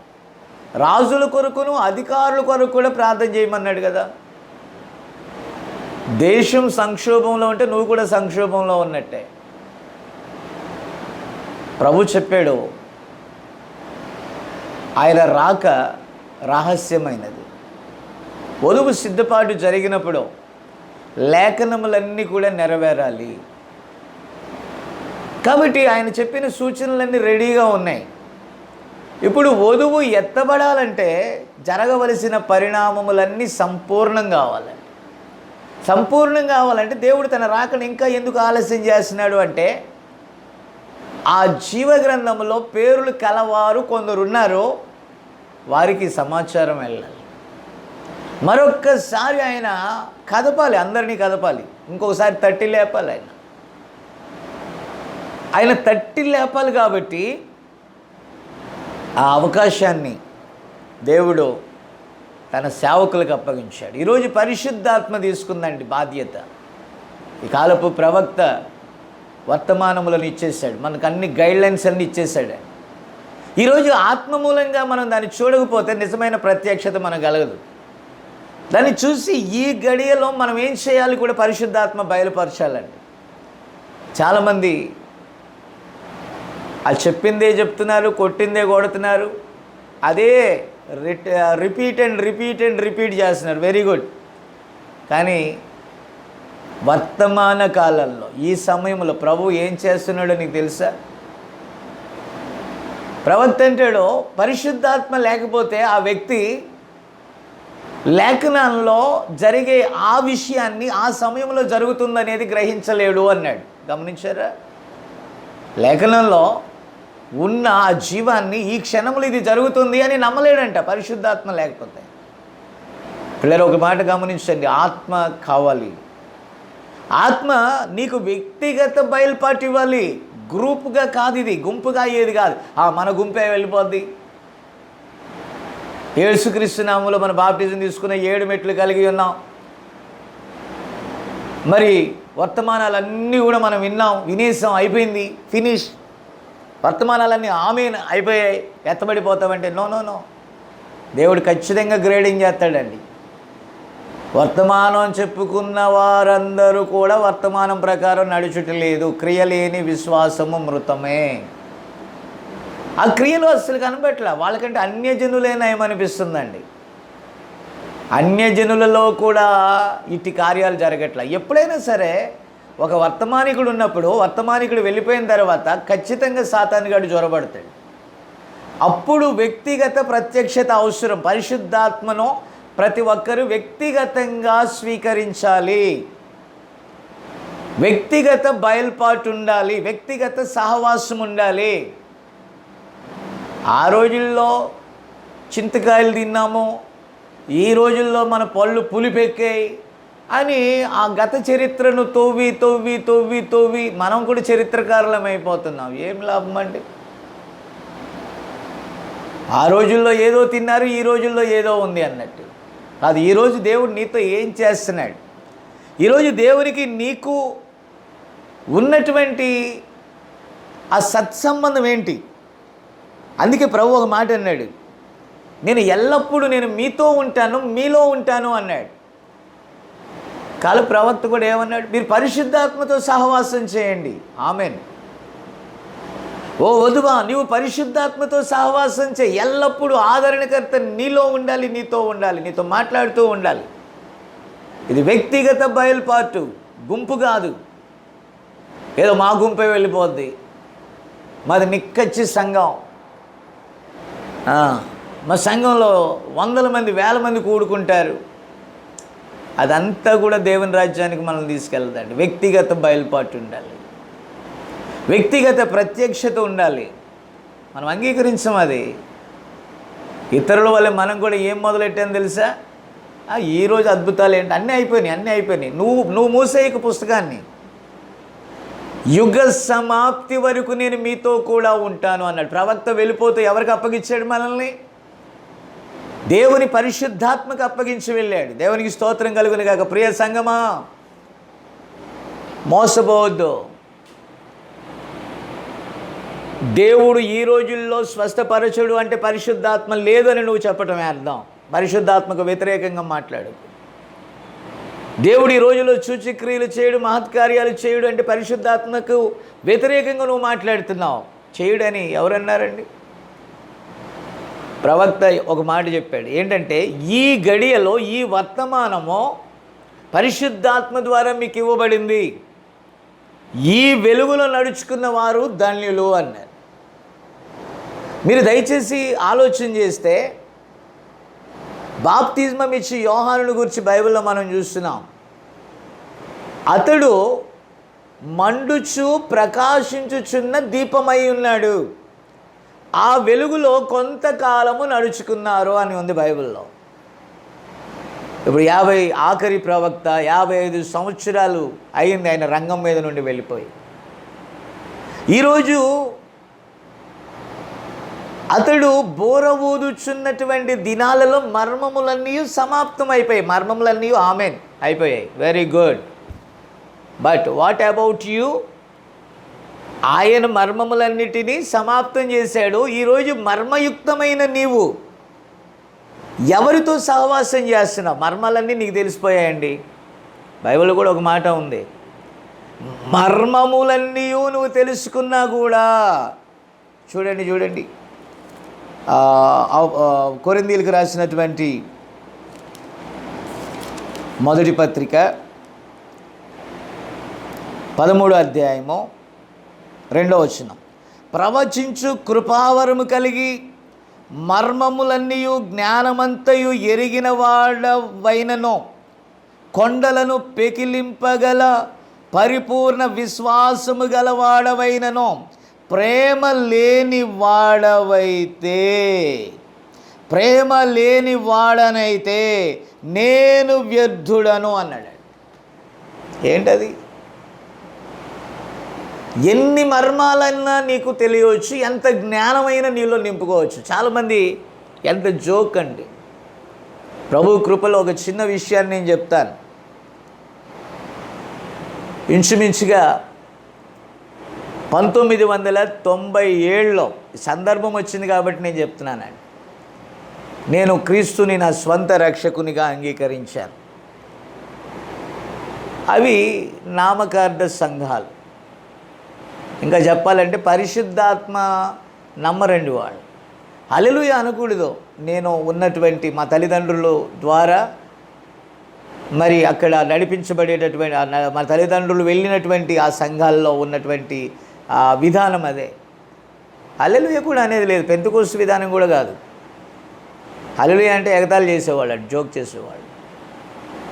రాజుల కొరకును అధికారుల కొరకు కూడా ప్రార్థన చేయమన్నాడు కదా. దేశం సంక్షోభంలో ఉంటే నువ్వు కూడా సంక్షోభంలో ఉన్నట్టే. ప్రభు చెప్పాడు, ఆయన రాక రహస్యమైనది. వధువు సిద్ధపాటు జరిగినప్పుడు లేఖనములన్నీ కూడా నెరవేరాలి. కాబట్టి ఆయన చెప్పిన సూచనలన్నీ రెడీగా ఉన్నాయి. ఇప్పుడు వధువు ఎత్తబడాలంటే జరగవలసిన పరిణామములన్నీ సంపూర్ణం కావాలి. సంపూర్ణం కావాలంటే దేవుడు తన రాకను ఇంకా ఎందుకు ఆలస్యం చేస్తున్నాడు అంటే, ఆ జీవ గ్రంథంలో పేర్లు కలవారు కొందరున్నారు, వారికి సమాచారం వెళ్ళాలి. మరొక్కసారి ఆయన కదపాలి, అందరినీ కదపాలి. ఇంకొకసారి తట్టి లేపాలి. ఆయన తట్టి లేపాలి. కాబట్టి ఆ అవకాశాన్ని దేవుడు తన సేవకులకు అప్పగించాడు. ఈరోజు పరిశుద్ధాత్మ తీసుకుందండి బాధ్యత. ఈ కాలపు ప్రవక్త వర్తమానములను ఇచ్చేశాడు, మనకు అన్ని గైడ్లైన్స్ అన్నీ ఇచ్చేశాడు. ఈరోజు ఆత్మ మూలంగా మనం దాన్ని చూడకపోతే నిజమైన ప్రత్యక్షత మనకు కలగదు. దాన్ని చూసి ఈ గడియలో మనం ఏం చేయాలి కూడా పరిశుద్ధాత్మ బయలుపరచాలండి. చాలామంది అది చెప్పిందే చెప్తున్నారు, కొట్టిందే కొడుతున్నారు, అదే రిపీట్ చేస్తున్నారు. Very good. కానీ వర్తమాన కాలంలో ఈ సమయంలో ప్రభు ఏం చేస్తున్నాడో నీకు తెలుసా? ప్రవక్త అంటాడో పరిశుద్ధాత్మ లేకపోతే ఆ వ్యక్తి లేఖనంలో జరిగే ఆ విషయాన్ని ఆ సమయంలో జరుగుతుందనేది గ్రహించలేడు అన్నాడు. గమనించారా? లేఖనంలో ఉన్న ఆ జీవాన్ని ఈ క్షణంలో ఇది జరుగుతుంది అని నమ్మలేడంట పరిశుద్ధాత్మ లేకపోతే. పిల్లలు ఒక మాట గమనించండి, ఆత్మ కావాలి. ఆత్మ నీకు వ్యక్తిగత బయలుపాటు ఇవ్వాలి, గ్రూప్గా కాదు, ఇది గుంపుగా అయ్యేది కాదు. మన గుంపే వెళ్ళిపోద్ది. యేసుక్రీస్తు నామములో మన బాప్టిజం తీసుకున్న 7 మెట్లు కలిగి ఉన్నాం. మరి వర్తమానాలన్నీ కూడా మనం వినేసాం, అయిపోయింది, ఫినిష్. వర్తమానాలన్నీ అయిపోయాయి, ఎత్తబడిపోతామంటే నో. దేవుడు ఖచ్చితంగా గ్రేడింగ్ చేస్తాడండి. వర్తమానం చెప్పుకున్న వారందరూ కూడా వర్తమానం ప్రకారం నడుచుటలేదు. క్రియలేని విశ్వాసము మృతమే. ఆ క్రియలు అసలు కనబట్ల. వాళ్ళకంటే అన్యజనులే నయమనిపిస్తుందండి. అన్యజనులలో కూడా ఇట్టి కార్యాలు జరగట్ల. ఎప్పుడైనా సరే ఒక వర్తమానికుడు ఉన్నప్పుడు, వర్తమానికుడు వెళ్ళిపోయిన తర్వాత ఖచ్చితంగా సాతానుగాడు జ్వరబడతాడు. అప్పుడు వ్యక్తిగత ప్రత్యక్షత అవసరం. పరిశుద్ధాత్మను ప్రతి ఒక్కరూ వ్యక్తిగతంగా స్వీకరించాలి. వ్యక్తిగత బయలుపాటు ఉండాలి, వ్యక్తిగత సహవాసం ఉండాలి. ఆ రోజుల్లో చింతకాయలు తిన్నాము, ఈ రోజుల్లో మన పళ్ళు పులిపెక్కాయి అని ఆ గత చరిత్రను తవ్వి మనం కూడా చరిత్రకారులం అయిపోతున్నాం. ఏం లాభం అండి? ఆ రోజుల్లో ఏదో తిన్నారు, ఈ రోజుల్లో ఏదో ఉంది అన్నట్టు కాదు. ఈరోజు దేవుడు నీతో ఏం చేస్తున్నాడు? ఈరోజు దేవునికి నీకు ఉన్నటువంటి ఆ సత్సంబంధం ఏంటి? అందుకే ప్రభు ఒక మాట అన్నాడు, నేను ఎల్లప్పుడూ నేను మీతో ఉంటాను, మీలో ఉంటాను అన్నాడు. కాల ప్రవక్త కూడా ఏమన్నాడు? మీరు పరిశుద్ధాత్మతో సహవాసం చేయండి. ఆమెన్. ఓ వధువా, నీవు పరిశుద్ధాత్మతో సహవాసం చేయి. ఎల్లప్పుడూ ఆదరణకర్త నీలో ఉండాలి, నీతో ఉండాలి, నీతో మాట్లాడుతూ ఉండాలి. ఇది వ్యక్తిగత బయలుపాటు, గుంపు కాదు. ఏదో మా గుంపే వెళ్ళిపోద్ది, మాది నిక్కచ్చి సంఘం, మా సంఘంలో 100 మంది 1000 మంది కూడుకుంటారు. అదంతా కూడా దేవుని రాజ్యానికి మనల్ని తీసుకెళ్తాడు. వ్యక్తిగత బయలుపాటు ఉండాలి, వ్యక్తిగత ప్రత్యక్షత ఉండాలి. మనం అంగీకరించాం అది. ఇతరుల వల్ల మనం కూడా ఏం మొదలెట్టాను తెలుసా? ఈరోజు అద్భుతాలు ఏంటి, అన్నీ అయిపోయినాయి. నువ్వు మూసేయక పుస్తకాన్ని. యుగ సమాప్తి వరకు నేను మీతో కూడా ఉంటాను అన్నాడు. ప్రవక్త వెళ్ళిపోతూ ఎవరికి అప్పగించాడు? మనల్ని దేవుని పరిశుద్ధాత్మకు అప్పగించి వెళ్ళాడు. దేవునికి స్తోత్రం కలుగును గాక. ప్రియ సంగమా, మోసపోవద్దు. దేవుడు ఈ రోజుల్లో స్వస్థపరచుడు అంటే పరిశుద్ధాత్మ లేదు అని నువ్వు చెప్పటమే అర్థం. పరిశుద్ధాత్మకు వ్యతిరేకంగా మాట్లాడు. దేవుడు ఈ రోజుల్లో సూచక్రియలు చేయడు, మహత్కార్యాలు చేయుడు అంటే పరిశుద్ధాత్మకు వ్యతిరేకంగా నువ్వు మాట్లాడుతున్నావు. చేయుడని ఎవరన్నారండి? ప్రవక్త ఒక మాట చెప్పాడు. ఏంటంటే, ఈ గడియలో ఈ వర్తమానము పరిశుద్ధాత్మ ద్వారా మీకు ఇవ్వబడింది, ఈ వెలుగులో నడుచుకున్న వారు ధన్యులు అన్నారు. మీరు దయచేసి ఆలోచన చేస్తే, బాప్తిజమం ఇచ్చి యోహానుని గురించి బైబిల్లో మనం చూస్తున్నాం. అతడు మండుచు ప్రకాశించుచున్న దీపమై ఉన్నాడు, ఆ వెలుగులో కొంతకాలము నడుచుకున్నారు అని ఉంది బైబిల్లో. ఇప్పుడు ఆఖరి ప్రవక్త 55 సంవత్సరాలు అయింది ఆయన రంగం మీద నుండి వెళ్ళిపోయి. ఈరోజు అతడు బోర ఊదుచున్నటువంటి దినాలలో మర్మములన్నీ సమాప్తం అయిపోయాయి. మర్మములన్నీ ఆమెన్ అయిపోయాయి. Very good. But what about you? ఆయన మర్మములన్నిటినీ సమాప్తం చేశాడు. ఈరోజు మర్మయుక్తమైన నీవు ఎవరితో సహవాసం చేస్తున్నావు? మర్మాలన్నీ నీకు తెలిసిపోయాయండి. బైబిల్ కూడా ఒక మాట ఉంది, మర్మములన్నీ నువ్వు తెలుసుకున్నా కూడా. చూడండి కొరింథీయులకు రాసినటువంటి మొదటి పత్రిక 13వ అధ్యాయము 2వ వచనం. ప్రవచించు కృపావరము కలిగి మర్మములన్నీయు జ్ఞానమంతయు ఎరిగిన వాడవైనను, కొండలను పెకిలింపగల పరిపూర్ణ విశ్వాసము గలవాడవైనను, ప్రేమ లేని వాడనైతే నేను వ్యర్థుడను అన్నాడు. ఏంటది? ఎన్ని మర్మాలన్నా నీకు తెలియవచ్చు, ఎంత జ్ఞానమైనా నీలో నింపుకోవచ్చు. చాలామంది ఎంత జోక్ అండి. ప్రభు కృపలో ఒక చిన్న విషయాన్ని నేను చెప్తాను. ఇంచుమించుగా 1997లో సందర్భం వచ్చింది కాబట్టి నేను చెప్తున్నానండి. నేను క్రీస్తుని నా స్వంత రక్షకునిగా అంగీకరించాను. అవి నామకార్థ సంఘాలు. ఇంకా చెప్పాలంటే పరిశుద్ధాత్మ నమ్మరండి వాళ్ళు. హల్లెలూయా అనకూడదు. నేను ఉన్నటువంటి మా తల్లిదండ్రుల ద్వారా మరి అక్కడ నడిపించబడేటటువంటి మా తల్లిదండ్రులు వెళ్ళినటువంటి ఆ సంఘాల్లో ఉన్నటువంటి ఆ విధానం అదే. హల్లెలూయా కూడా అనేది లేదు. పెంతెకోస్తు విధానం కూడా కాదు. హల్లెలూయా అంటే ఎగతాళి చేసేవాళ్ళు, జోక్ చేసేవాళ్ళు.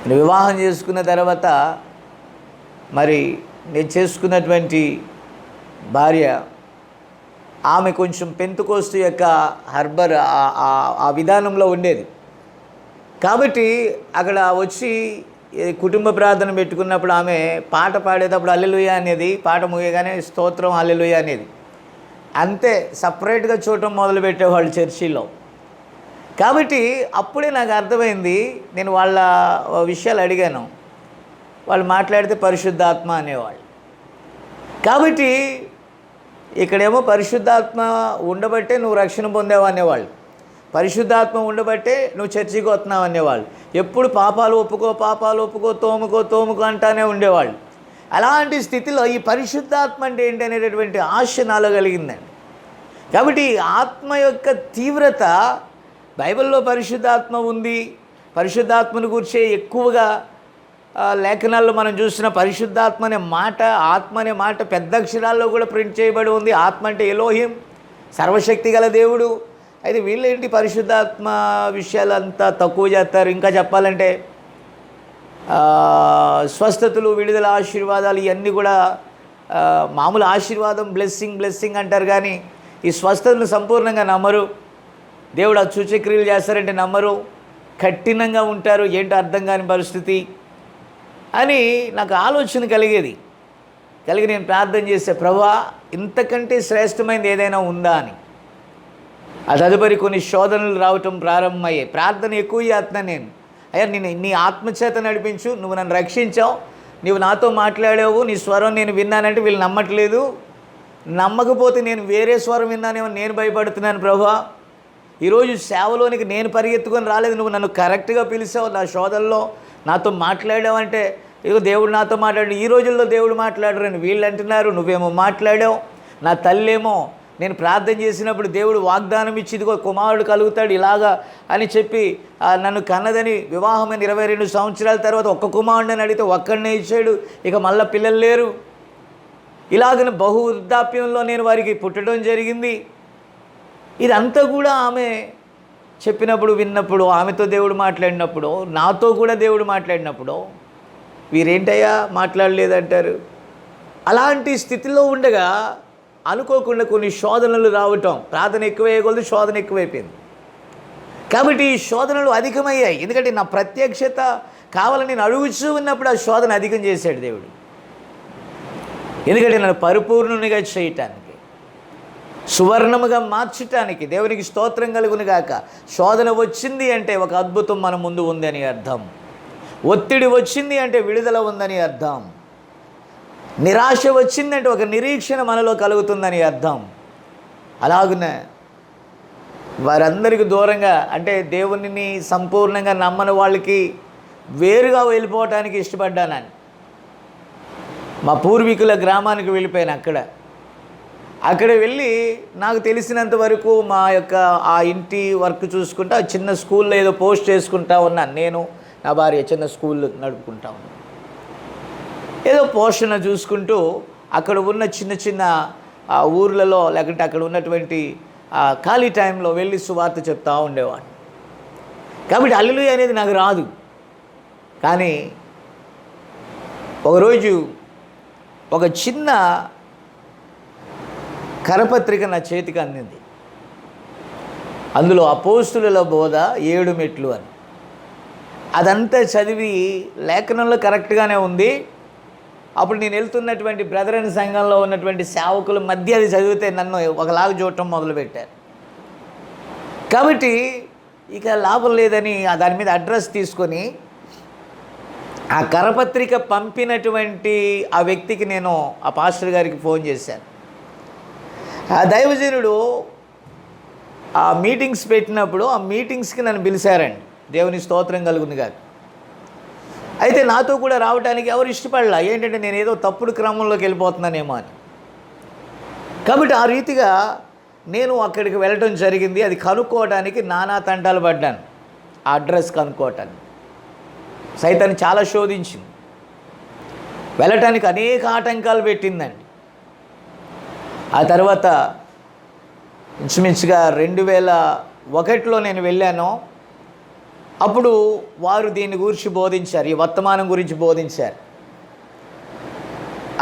నేను వివాహం చేసుకున్న తర్వాత మరి నేను చేసుకున్నటువంటి భార్య, ఆమె కొంచెం పెంతెకోస్తు యొక్క ఆ విధానంలో ఉండేది. కాబట్టి అక్కడ వచ్చి కుటుంబ ప్రార్థన పెట్టుకున్నప్పుడు ఆమె పాట పాడేటప్పుడు హల్లెలూయా అనేది, పాట ముగియగానే స్తోత్రం హల్లెలూయా అనేది, అంతే సపరేట్గా చూడటం మొదలుపెట్టేవాళ్ళు చర్చిలో. కాబట్టి అప్పుడే నాకు అర్థమైంది. నేను వాళ్ళ విషయాలు అడిగాను, వాళ్ళు మాట్లాడితే పరిశుద్ధాత్మ అనేవాళ్ళు. కాబట్టి ఇక్కడేమో పరిశుద్ధాత్మ ఉండబట్టే నువ్వు రక్షణ పొందావు అనేవాళ్ళు, పరిశుద్ధాత్మ ఉండబట్టే నువ్వు చర్చికి వస్తున్నావు అనేవాళ్ళు, ఎప్పుడు పాపాలు ఒప్పుకో తోముకో అంటానే ఉండేవాళ్ళు. అలాంటి స్థితిలో ఈ పరిశుద్ధాత్మ అంటే ఏంటి అనేటటువంటి ఆశ నాలో కలిగిందండి. కాబట్టి ఆత్మ యొక్క తీవ్రత, బైబిల్లో పరిశుద్ధాత్మ ఉంది, పరిశుద్ధాత్మను గురించే ఎక్కువగా లేఖనాల్లో మనం చూసిన పరిశుద్ధాత్మ అనే మాట, ఆత్మ అనే మాట పెద్ద అక్షరాల్లో కూడా ప్రింట్ చేయబడి ఉంది. ఆత్మ అంటే ఎలోహిం, సర్వశక్తి గల దేవుడు. అయితే వీళ్ళేంటి పరిశుద్ధాత్మ విషయాలు అంతా తక్కువ చేస్తారు. ఇంకా చెప్పాలంటే స్వస్థతలు, విడుదల, ఆశీర్వాదాలు ఇవన్నీ కూడా మామూలు ఆశీర్వాదం, బ్లెస్సింగ్ అంటారు, కానీ ఈ స్వస్థతను సంపూర్ణంగా నమ్మరు. దేవుడు ఆ సూచక్రియలు చేస్తారంటే నమ్మరు, కఠినంగా ఉంటారు, ఏంటో అర్థం కాని పరిస్థితి అని నాకు ఆలోచన కలిగి నేను ప్రార్థన చేసే, ప్రభువా ఇంతకంటే శ్రేష్టమైనది ఏదైనా ఉందా అని. ఆ తదుపరి కొన్ని శోధనలు రావటం ప్రారంభమయ్యాయి. ప్రార్థన ఎక్కువ చేస్తున్నాను నేను, అయ్యా నేను నీ ఆత్మచేత నడిపించు, నువ్వు నన్ను రక్షించావు, నువ్వు నాతో మాట్లాడావు, నీ స్వరం నేను విన్నానంటే వీళ్ళు నమ్మట్లేదు, నమ్మకపోతే నేను వేరే స్వరం విన్నానేమో నేను భయపడుతున్నాను ప్రభువా. ఈరోజు సేవలోనికి నేను పరిగెత్తుకొని రాలేదు, నువ్వు నన్ను కరెక్ట్గా పిలిచావు, నా శోధనలో నాతో మాట్లాడావంటే ఇదిగో దేవుడు నాతో మాట్లాడు. ఈ రోజుల్లో దేవుడు మాట్లాడరని వీళ్ళు అంటున్నారు, నువ్వేమో మాట్లాడావు. నా తల్లేమో నేను ప్రార్థన చేసినప్పుడు దేవుడు వాగ్దానం ఇచ్చి ఇదిగో కుమారుడు కలుగుతాడు ఇలాగా అని చెప్పి నన్ను కన్నదని, వివాహమైన 22 సంవత్సరాల తర్వాత ఒక్క కుమారుడిని అడిగితే ఒక్కడినే ఇచ్చాడు, ఇక మళ్ళీ పిల్లలు లేరు. ఇలాగని బహు వృద్ధాప్యంలో నేను వారికి పుట్టడం జరిగింది. ఇదంతా కూడా ఆమె చెప్పినప్పుడు, విన్నప్పుడు, ఆమెతో దేవుడు మాట్లాడినప్పుడు, నాతో కూడా దేవుడు మాట్లాడినప్పుడు వీరేంటయ్యా మాట్లాడలేదంటారు. అలాంటి స్థితిలో ఉండగా అనుకోకుండా కొన్ని శోధనలు రావటం, ప్రార్థన ఎక్కువయ్యే శోధన ఎక్కువైపోయింది. కాబట్టి ఈ శోధనలు అధికమయ్యాయి. ఎందుకంటే నా ప్రత్యక్షత కావాలని నేను అడుగుచూ ఉన్నప్పుడు ఆ శోధన అధికం చేశాడు దేవుడు. ఎందుకంటే నన్ను పరిపూర్ణునిగా చేయటానికి, సువర్ణముగా మార్చటానికి. దేవునికి స్తోత్రం కలుగును గాక. శోధన వచ్చింది అంటే ఒక అద్భుతం మన ముందు ఉందని అర్థం. ఒత్తిడి వచ్చింది అంటే విడుదల ఉందని అర్థం. నిరాశ వచ్చిందంటే ఒక నిరీక్షణ మనలో కలుగుతుందని అర్థం. అలాగునే వారందరికీ దూరంగా, అంటే దేవునిని సంపూర్ణంగా నమ్మని వాళ్ళకి వేరుగా వెళ్ళిపోవటానికి ఇష్టపడ్డానని మా పూర్వీకుల గ్రామానికి వెళ్ళిపోయాను. అక్కడ వెళ్ళి నాకు తెలిసినంత వరకు మా యొక్క ఆ ఇంటి వర్క్ చూసుకుంటా, చిన్న స్కూల్లో ఏదో పోస్ట్ చేసుకుంటా ఉన్నాను. నేను నా భార్య చిన్న స్కూల్ నడుపుకుంటా ఉన్నాను. ఏదో పోషణ చూసుకుంటూ అక్కడ ఉన్న చిన్న ఊర్లలో, లేకుంటే అక్కడ ఉన్నటువంటి ఖాళీ టైంలో వెళ్ళి సువార్త చెప్తూ ఉండేవాడు. కాబట్టి హల్లెలూయా అనేది నాకు రాదు. కానీ ఒకరోజు ఒక చిన్న కరపత్రిక నా చేతికి అందింది. అందులో అపోస్తుల బోధ 7 మెట్లు అని. అదంతా చదివి లేఖనంలో కరెక్ట్గానే ఉంది. అప్పుడు నేను వెళ్తున్నటువంటి బ్రదరన్ సంఘంలో ఉన్నటువంటి సేవకుల మధ్య అది చదివితే నన్ను ఒకలాగా చూడటం మొదలుపెట్టారు. కాబట్టి ఇక లాభం లేదని దాని మీద అడ్రస్ తీసుకొని ఆ కరపత్రిక పంపినటువంటి ఆ వ్యక్తికి నేను, ఆ పాస్టర్ గారికి ఫోన్ చేశాను. ఆ దైవజనుడు ఆ మీటింగ్స్ పెట్టినప్పుడు ఆ మీటింగ్స్కి నన్ను పిలిచారండి. దేవుని స్తోత్రం కలుగును గాక. అయితే నాతో కూడా రావడానికి ఎవరు ఇష్టపడలా. ఏంటంటే నేను ఏదో తప్పుడు క్రమంలోకి వెళ్ళిపోతున్నానేమో అని. కాబట్టి ఆ రీతిగా నేను అక్కడికి వెళ్ళటం జరిగింది. అది కనుక్కోవడానికి నానా తంటాలు పడ్డాను. ఆ అడ్రస్ కనుక్కోవటానికి సైతాన్ని చాలా శోధించింది. వెళ్ళటానికి అనేక ఆటంకాలు పెట్టిందండి. ఆ తర్వాత ఇంచుమించుగా 2001లో నేను వెళ్ళాను. అప్పుడు వారు దీని గురించి బోధించారు, ఈ వర్తమానం గురించి బోధించారు,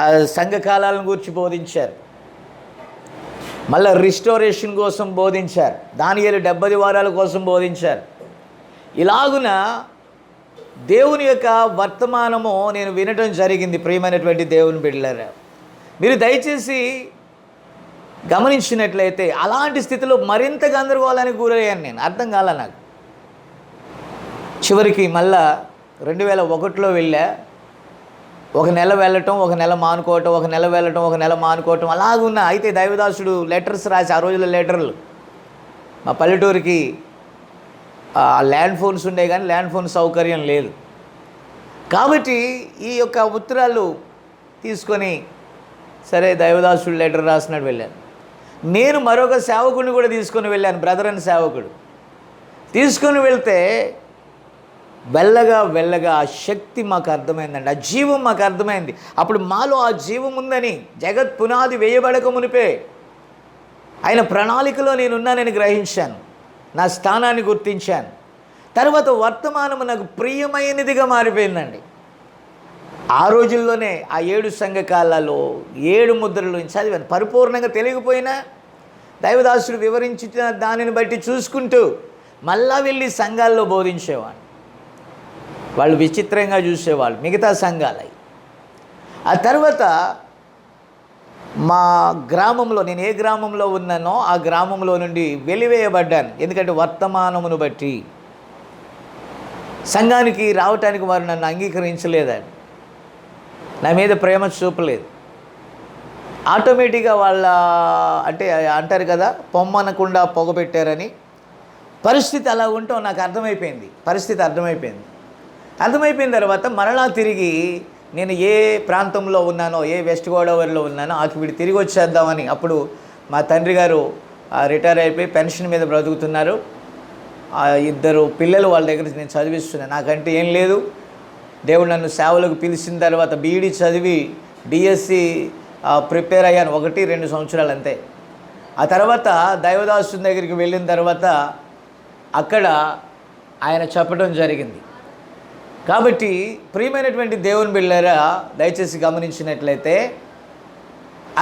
ఆ సంఘకాలాలను గురించి బోధించారు, మళ్ళీ రిస్టోరేషన్ కోసం బోధించారు, దానియేలు 70 వారాల కోసం బోధించారు. ఇలాగున దేవుని యొక్క వర్తమానము నేను వినటం జరిగింది. ప్రియమైనటువంటి దేవుని బిడ్డలారా, మీరు దయచేసి గమనించినట్లయితే అలాంటి స్థితిలో మరింత గందరగోళానికి గురయ్యాను నేను. అర్థం కాల నాకు. చివరికి మళ్ళా 2001లో వెళ్ళా. ఒక నెల వెళ్ళటం, ఒక నెల మానుకోవటం, ఒక నెల వెళ్ళటం, ఒక నెల మానుకోవటం అలాగున్నా. అయితే దైవదాసుడు లెటర్స్ రాసి, ఆ రోజుల్లో లెటర్లు, మా పల్లెటూరికి ల్యాండ్ ఫోన్స్ ఉండే కానీ ల్యాండ్ ఫోన్ సౌకర్యం లేదు. కాబట్టి ఈ యొక్క ఉత్తరాలు తీసుకొని సరే దైవదాసుడు లెటర్ రాసినట్టు వెళ్ళాను. నేను మరొక సేవకుడిని కూడా తీసుకొని వెళ్ళాను, బ్రదర్ అని సేవకుడు. తీసుకొని వెళ్తే వెళ్ళగా ఆ శక్తి మాకు అర్థమైందండి, ఆ జీవం మాకు అర్థమైంది. అప్పుడు మాలో ఆ జీవం ఉందని, జగత్ పునాది వేయబడక మునిపే ఆయన ప్రణాళికలో నేనున్నానని గ్రహించాను, నా స్థానాన్ని గుర్తించాను. తర్వాత వర్తమానము నాకు ప్రియమైనదిగా మారిపోయిందండి. ఆ రోజుల్లోనే ఆ 7 సంఘకాలలో 7 ముద్రలు చదివాను. పరిపూర్ణంగా తెలియకపోయినా దైవదాసుడు వివరించిన దానిని బట్టి చూసుకుంటూ మళ్ళా వెళ్ళి సంఘాల్లో బోధించేవాడు. వాళ్ళు విచిత్రంగా చూసేవాళ్ళు మిగతా సంఘాలై. ఆ తర్వాత మా గ్రామంలో, నేను ఏ గ్రామంలో ఉన్నానో ఆ గ్రామంలో నుండి వెలివేయబడ్డాను. ఎందుకంటే వర్తమానమును బట్టి సంఘానికి రావటానికి వారు నన్ను అంగీకరించలేదండి, నా మీద ప్రేమ చూపలేదు. ఆటోమేటిక్గా వాళ్ళ అంటే అంటారు కదా, పొమ్మనకుండా పొగబెట్టారని. పరిస్థితి అలా ఉంటాం నాకు అర్థమైపోయింది. పరిస్థితి అర్థమైపోయిన తర్వాత మరలా తిరిగి నేను ఏ ప్రాంతంలో ఉన్నానో, ఏ వెస్ట్ గోదావరిలో ఉన్నానో ఆకివిడి తిరిగి వచ్చేద్దామని. అప్పుడు మా తండ్రి గారు రిటైర్ అయిపోయి పెన్షన్ మీద బ్రతుకుతున్నారు. 2 పిల్లలు వాళ్ళ దగ్గర నేను చదివిస్తున్నాను. నాకంటే ఏం లేదు. దేవుడు నన్ను సేవలకు పిలిచిన తర్వాత బీఈడీ చదివి డిఎస్సి ప్రిపేర్ అయ్యాను, 1-2 సంవత్సరాలు అంతే. ఆ తర్వాత దైవదాసుని దగ్గరికి వెళ్ళిన తర్వాత అక్కడ ఆయన చెప్పడం జరిగింది. కాబట్టి ప్రియమైనటువంటి దేవుని బిడ్డలారా, దయచేసి గమనించినట్లయితే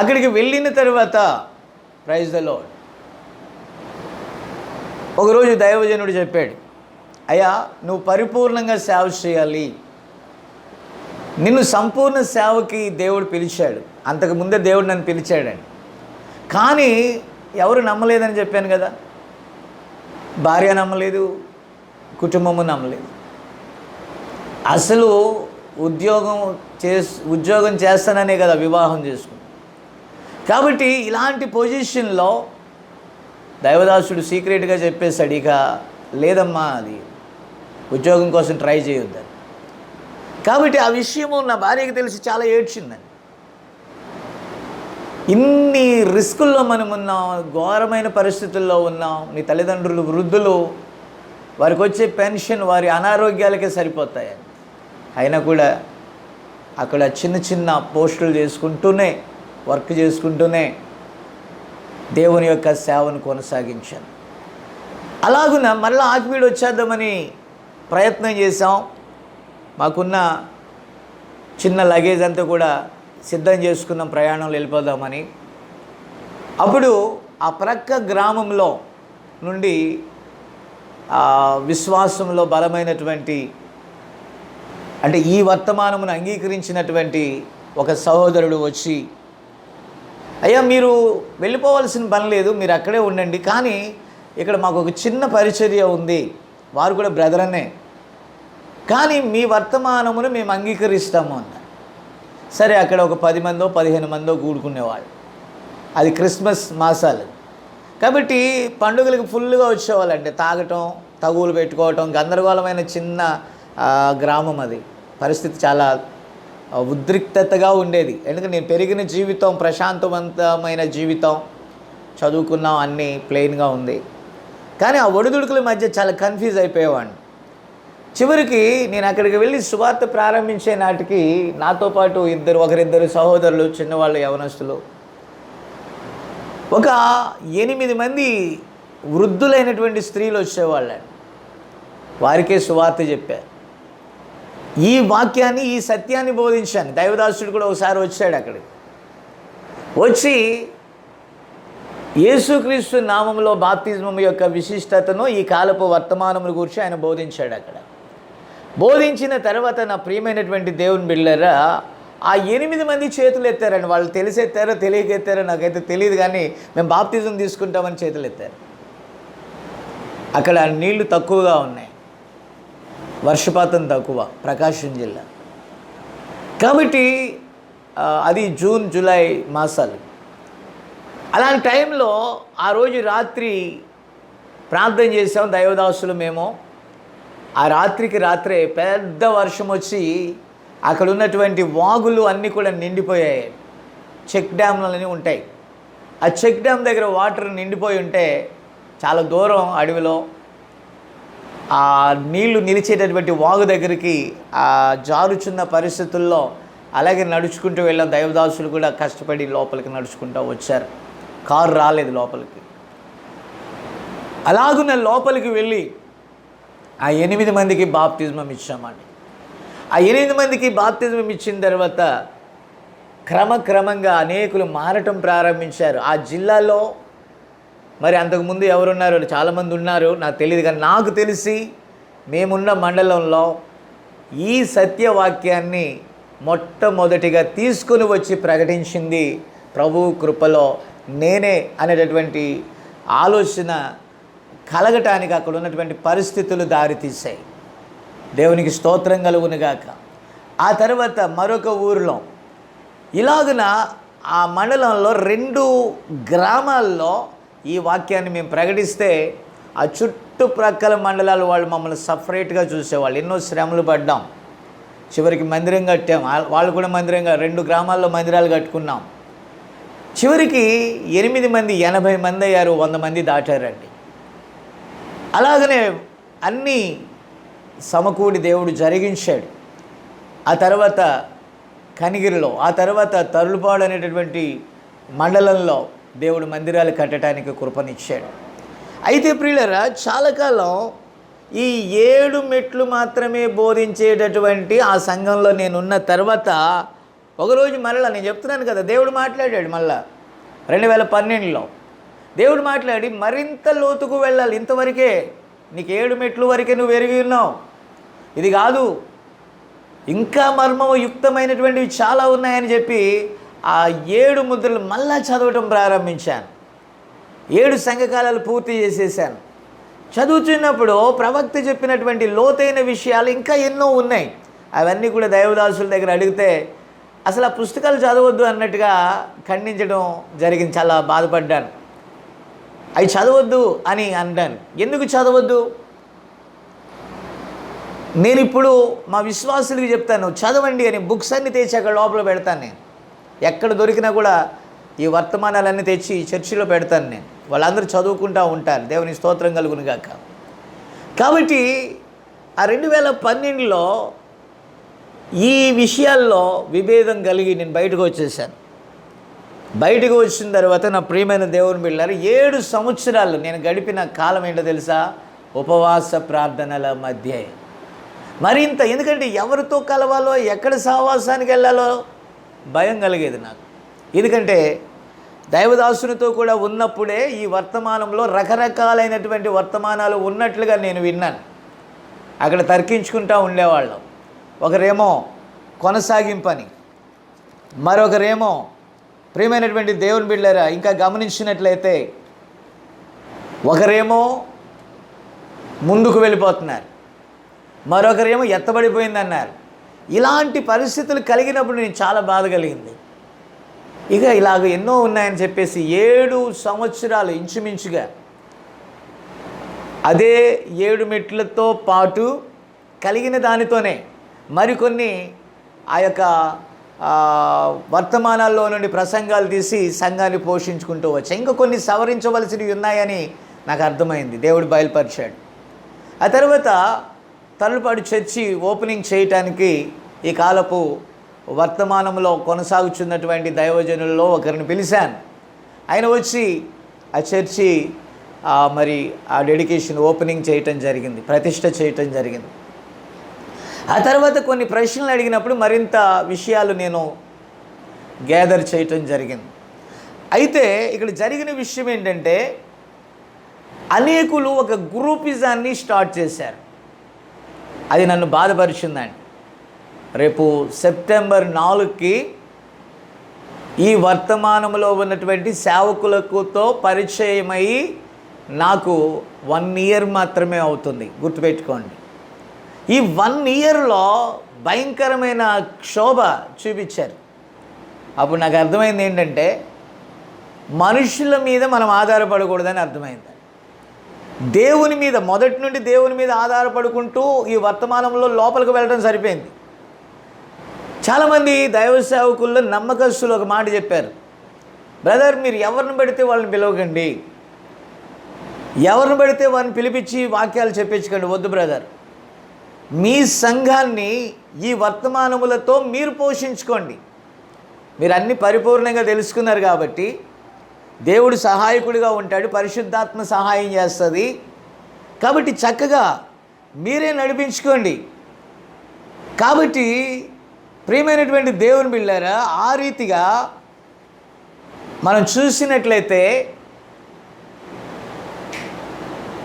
అక్కడికి వెళ్ళిన తర్వాత ప్రైజ్ ద లార్డ్, ఒకరోజు దైవజనుడు చెప్పాడు, అయ్యా నువ్వు పరిపూర్ణంగా సేవ చేయాలి, నిన్ను సంపూర్ణ సేవకి దేవుడు పిలిచాడు. అంతకుముందే దేవుడు నన్ను పిలిచాడండి. కానీ ఎవరు నమ్మలేదని చెప్పాను కదా, భార్య నమ్మలేదు, కుటుంబము నమ్మలేదు. అసలు ఉద్యోగం చేస్తాననే కదా వివాహం చేసుకుని. కాబట్టి ఇలాంటి పొజిషన్లో దైవదాసుడు సీక్రెట్గా చెప్పేశాడు, ఇక లేదమ్మా అది ఉద్యోగం కోసం ట్రై చేయొద్దని. కాబట్టి ఆ విషయము నా భార్యకి తెలిసి చాలా ఏడ్చిందండి. ఇన్ని రిస్కుల్లో మనం ఉన్నాం, ఘోరమైన పరిస్థితుల్లో ఉన్నాం. నీ తల్లిదండ్రులు వృద్ధులు, వారికి వచ్చే పెన్షన్ వారి అనారోగ్యాలకే సరిపోతాయని. అయినా కూడా అక్కడ చిన్న పోస్టులు చేసుకుంటూనే, వర్క్ చేసుకుంటూనే దేవుని యొక్క సేవను కొనసాగించాను. అలాగున మళ్ళీ ఆకివీడు వచ్చేద్దామని ప్రయత్నం చేసాం. మాకున్న చిన్న లగేజ్ అంతా కూడా సిద్ధం చేసుకున్నాం, ప్రయాణంలో వెళ్ళిపోదామని. అప్పుడు ఆ ప్రక్క గ్రామంలో నుండి విశ్వాసంలో బలమైనటువంటి, అంటే ఈ వర్తమానమును అంగీకరించినటువంటి ఒక సహోదరుడు వచ్చి, అయ్యా మీరు వెళ్ళిపోవాల్సిన పని లేదు, మీరు అక్కడే ఉండండి, కానీ ఇక్కడ మాకు ఒక చిన్న పరిచర్య ఉంది, వారు కూడా బ్రదర్ అనే, కానీ మీ వర్తమానమును మేము అంగీకరిస్తాము అన్నారు. సరే, అక్కడ ఒక 10 మందో 15 మందో కూడుకునేవాళ్ళు. అది క్రిస్మస్ మాసాలు కాబట్టి పండుగలకు ఫుల్గా వచ్చేవాళ్ళంటే తాగటం, తగువులు పెట్టుకోవటం, గందరగోళమైన చిన్న గ్రామం అది. పరిస్థితి చాలా ఉద్రిక్తతగా ఉండేది. ఎందుకంటే నేను పెరిగిన జీవితం ప్రశాంతవంతమైన జీవితం, చదువుకున్నాం, అన్నీ ప్లెయిన్గా ఉంది. కానీ ఆ ఒడిదుడుకుల మధ్య చాలా కన్ఫ్యూజ్ అయిపోయేవాడిని. చివరికి నేను అక్కడికి వెళ్ళి సువార్త ప్రారంభించే నాటికి నాతో పాటు ఒకరిద్దరు సహోదరులు, చిన్నవాళ్ళు, యవనస్తులు, ఒక 8 మంది వృద్ధులైనటువంటి స్త్రీలు వచ్చేవాళ్ళండి. వారికే సువార్త చెప్పారు. ఈ వాక్యాన్ని, ఈ సత్యాన్ని బోధించాను. దైవదాసుడు కూడా ఒకసారి వచ్చాడు అక్కడికి. వచ్చి యేసుక్రీస్తు నామములో బాప్తిజం యొక్క విశిష్టతను, ఈ కాలపు వర్తమానముల గురించి ఆయన బోధించాడు. అక్కడ బోధించిన తర్వాత నా ప్రియమైనటువంటి దేవుని బిడ్డలారా, ఆ 8 మంది చేతులు ఎత్తారండి. వాళ్ళు తెలిసి ఎత్తారో తెలియక ఎత్తారో నాకైతే తెలియదు, కానీ మేము బాప్తిజం తీసుకుంటామని చేతులు ఎత్తారు. అక్కడ నీళ్లు తక్కువగా ఉన్నాయి, వర్షపాతం తక్కువ, ప్రకాశం జిల్లా. కాబట్టి అది జూన్ జూలై మాసాలు. అలాంటి టైంలో ఆ రోజు రాత్రి ప్రార్థన చేసాం దైవదాసులు మేము. ఆ రాత్రికి రాత్రే పెద్ద వర్షం వచ్చి అక్కడ ఉన్నటువంటి వాగులు అన్నీ కూడా నిండిపోయాయి. చెక్ డ్యామ్లన్నీ ఉంటాయి. ఆ చెక్ డ్యామ్ దగ్గర వాటర్ నిండిపోయి ఉంటే చాలా దూరం అడవిలో ఆ నీళ్లు నిలిచేటటువంటి వాగు దగ్గరికి ఆ జారుచున్న పరిస్థితుల్లో అలాగే నడుచుకుంటూ వెళ్ళాం. దైవదాసులు కూడా కష్టపడి లోపలికి నడుచుకుంటూ వచ్చారు. కారు రాలేదు లోపలికి. అలాగున్న లోపలికి వెళ్ళి ఆ 8 మందికి బాప్తిజమం ఇచ్చామండి. ఆ 8 మందికి బాప్తిజమం ఇచ్చిన తర్వాత క్రమక్రమంగా అనేకులు మారటం ప్రారంభించారు. ఆ జిల్లాలో మరి అంతకుముందు ఎవరున్నారు, చాలామంది ఉన్నారు, నాకు తెలియదు. కానీ నాకు తెలిసి మేమున్న మండలంలో ఈ సత్యవాక్యాన్ని మొట్టమొదటిగా తీసుకుని వచ్చి ప్రకటించింది ప్రభువు కృపలో నేనే అనేటటువంటి ఆలోచన కలగటానికి అక్కడ ఉన్నటువంటి పరిస్థితులు దారితీశాయి. దేవునికి స్తోత్రం కలుగునుగాక. ఆ తర్వాత మరొక ఊరిలో ఇలాగున ఆ మండలంలో 2 గ్రామాల్లో ఈ వాక్యాన్ని మేము ప్రకటిస్తే ఆ చుట్టుప్రక్కల మండలాల వాళ్ళు మమ్మల్ని సపరేట్గా చూసేవాళ్ళు. ఎన్నో శ్రమలు పడ్డాం. చివరికి మందిరం కట్టాం. వాళ్ళు కూడా మందిరంగా 2 గ్రామాల్లో మందిరాలు కట్టుకున్నాం. చివరికి 8 మంది 80 మంది అయ్యారు. 100 మంది దాటారండి. అలాగనే అన్నీ సమకూడి దేవుడు జరిగించాడు. ఆ తర్వాత కనిగిరిలో, ఆ తర్వాత తరులుపాడు అనేటటువంటి మండలంలో దేవుడు మందిరాలు కట్టడానికి కృపనిచ్చాడు. అయితే ప్రియులారా, చాలా కాలం ఈ 7 మెట్లు మాత్రమే బోధించేటటువంటి ఆ సంఘంలో నేనున్న తర్వాత ఒకరోజు మళ్ళీ నేను చెప్తున్నాను కదా, దేవుడు మాట్లాడాడు. మళ్ళా 2012లో దేవుడు మాట్లాడి మరింత లోతుకు వెళ్ళాలి. ఇంతవరకే నీకు 7 మెట్లు వరకే నువ్వు ఎరిగి ఉన్నావు, ఇది కాదు, ఇంకా మర్మయుక్తమైనటువంటివి చాలా ఉన్నాయని చెప్పి ఆ 7 ముద్రలు మళ్ళా చదవటం ప్రారంభించాను. 7 సంఘకాలాలు పూర్తి చేసేసాను. చదువుతున్నప్పుడు ప్రవక్త చెప్పినటువంటి లోతైన విషయాలు ఇంకా ఎన్నో ఉన్నాయి. అవన్నీ కూడా దైవదాసుల దగ్గర అడిగితే అసలు ఆ పుస్తకాలు చదవద్దు అన్నట్టుగా ఖండించడం జరిగింది. చాలా బాధపడ్డాను. అవి చదవద్దు అని అంటాను. ఎందుకు చదవద్దు? నేను ఇప్పుడు మా విశ్వాసులకి చెప్తాను, చదవండి అని. బుక్స్ అన్నీ తెచ్చి అక్కడ లోపల పెడతాను. నేను ఎక్కడ దొరికినా కూడా ఈ వర్తమానాలన్నీ తెచ్చి చర్చిలో పెడతాను. నేను వాళ్ళందరూ చదువుకుంటూ ఉంటారు. దేవుని స్తోత్రం కలుగునుగాక. కాబట్టి ఆ 2012లో ఈ విషయాల్లో విభేదం కలిగి నేను బయటకు వచ్చేసాను. బయటకు వచ్చిన తర్వాత నా ప్రియమైన దేవుని బిడ్డలారా, 7 సంవత్సరాలు నేను గడిపిన కాలం ఏంటో తెలుసా? ఉపవాస ప్రార్థనల మధ్య. మరింత ఎందుకంటే ఎవరితో కలవాలో, ఎక్కడ సహవాసానికి వెళ్ళాలో భయం కలిగేది నాకు. ఎందుకంటే దైవదాసునితో కూడా ఉన్నప్పుడే ఈ వర్తమానంలో రకరకాలైనటువంటి వర్తమానాలు ఉన్నట్లుగా నేను విన్నాను. అక్కడ తర్కించుకుంటూ ఉండేవాళ్ళం. ఒకరేమో కొనసాగింపని, మరొకరేమో ప్రియమైనటువంటి దేవుని బిడ్డలారా ఇంకా గమనించినట్లయితే ఒకరేమో ముందుకు వెళ్ళిపోతున్నారు, మరొకరేమో ఎత్తబడిపోయిందన్నారు. ఇలాంటి పరిస్థితులు కలిగినప్పుడు నేను చాలా బాధ కలిగింది. ఇక ఇలాగ ఎన్నో ఉన్నాయని చెప్పేసి 7 సంవత్సరాలు ఇంచుమించుగా అదే 7 మెట్లతో పాటు కలిగిన దానితోనే మరికొన్ని ఆ యొక్క వర్తమానాల్లో నుండి ప్రసంగాలు తీసి సంఘాన్ని పోషించుకుంటూ వచ్చాయి. ఇంకా కొన్ని సవరించవలసినవి ఉన్నాయని నాకు అర్థమైంది. దేవుడు బయలుపరిచాడు. ఆ తర్వాత తరులుపాడు చర్చి ఓపెనింగ్ చేయటానికి ఈ కాలపు వర్తమానంలో కొనసాగుతున్నటువంటి దైవజనుల్లో ఒకరిని పిలిచాను. ఆయన వచ్చి ఆ చర్చి మరి ఆ డెడికేషన్ ఓపెనింగ్ చేయటం జరిగింది, ప్రతిష్ట చేయటం జరిగింది. ఆ తర్వాత కొన్ని ప్రశ్నలు అడిగినప్పుడు మరింత విషయాలు నేను గ్యాదర్ చేయటం జరిగింది. అయితే ఇక్కడ జరిగిన విషయం ఏంటంటే అనేకులు ఒక గ్రూపిజాన్ని స్టార్ట్ చేశారు. అది నన్ను బాధపరిచిందండి. రేపు సెప్టెంబర్ 4కి ఈ వర్తమానంలో ఉన్నటువంటి సేవకులతో పరిచయమై నాకు 1 year మాత్రమే అవుతుంది. గుర్తుపెట్టుకోండి. ఈ 1 ఇయర్లో భయంకరమైన క్షోభ చూపించారు. అప్పుడు నాకు అర్థమైంది ఏంటంటే, మనుషుల మీద మనం ఆధారపడకూడదని అర్థమైంది. దేవుని మీద, మొదటి నుండి దేవుని మీద ఆధారపడుకుంటూ ఈ వర్తమానంలో లోపలికి వెళ్ళడం సరిపోయింది. చాలామంది దైవ సేవకుల్లో నమ్మకస్తులు ఒక మాట చెప్పారు, బ్రదర్ మీరు ఎవరిని పెడితే వాళ్ళని పిలవకండి, ఎవరిని పెడితే వారిని పిలిపించి వాక్యాలు చెప్పించకండి. వద్దు బ్రదర్, మీ సంఘాన్ని ఈ వర్తమానములతో మీరు పోషించుకోండి. మీరు అన్ని పరిపూర్ణంగా తెలుసుకున్నారు కాబట్టి దేవుడు సహాయకుడిగా ఉంటాడు, పరిశుద్ధాత్మ సహాయం చేస్తుంది కాబట్టి చక్కగా మీరే నడిపించుకోండి. కాబట్టి ప్రియమైనటువంటి దేవుని బిడ్డలారా, ఆ రీతిగా మనం చూసినట్లయితే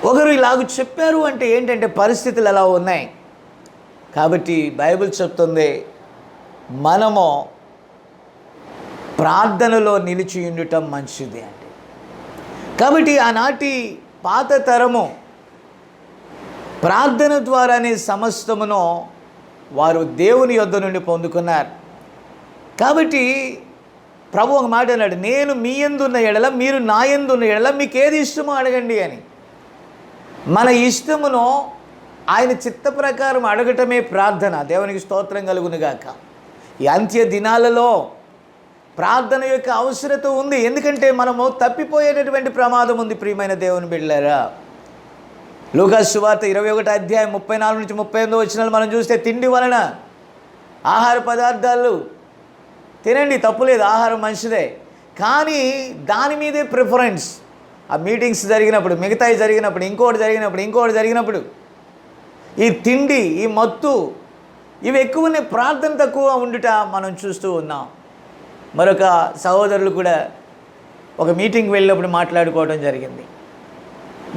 ఒకరు ఇలాగ చెప్పారు అంటే ఏంటంటే పరిస్థితులు ఎలా ఉన్నాయి. కాబట్టి బైబిల్ చెప్తుంది మనము ప్రార్థనలో నిలిచి ఉండటం మంచిది అంటే. కాబట్టి ఆనాటి పాత తరము ప్రార్థన ద్వారానే సమస్తమును వారు దేవుని యొద్ద నుండి పొందుకున్నారు. కాబట్టి ప్రభు ఒక మాట అన్నాడు, నేను మీ యందున్న ఎడల మీరు నా యందున్న ఎడల మీకు ఏది ఇష్టమో అడగండి అని. మన ఇష్టమును ఆయన చిత్త ప్రకారం అడగటమే ప్రార్థన. దేవునికి స్తోత్రం కలుగునుగాక. ఈ అంత్య దినాలలో ప్రార్థన యొక్క అవసరత ఉంది. ఎందుకంటే మనము తప్పిపోయేటటువంటి ప్రమాదం ఉంది. ప్రియమైన దేవుని బిడ్డలారా, లూకాసు సువార్త 21 మనం చూస్తే, తిండి వలన ఆహార పదార్థాలు తినండి, తప్పులేదు, ఆహారం మంచిదే, కానీ దాని మీదే ప్రిఫరెన్స్. ఆ మీటింగ్స్ జరిగినప్పుడు, మిగతాయి జరిగినప్పుడు, ఇంకోటి జరిగినప్పుడు ఈ తిండి, ఈ మత్తు, ఇవి ఎక్కువనే, ప్రార్థన తక్కువ ఉండుట మనం చూస్తూ ఉన్నాం. మరొక సహోదరులు కూడా ఒక మీటింగ్కి వెళ్ళినప్పుడు మాట్లాడుకోవడం జరిగింది.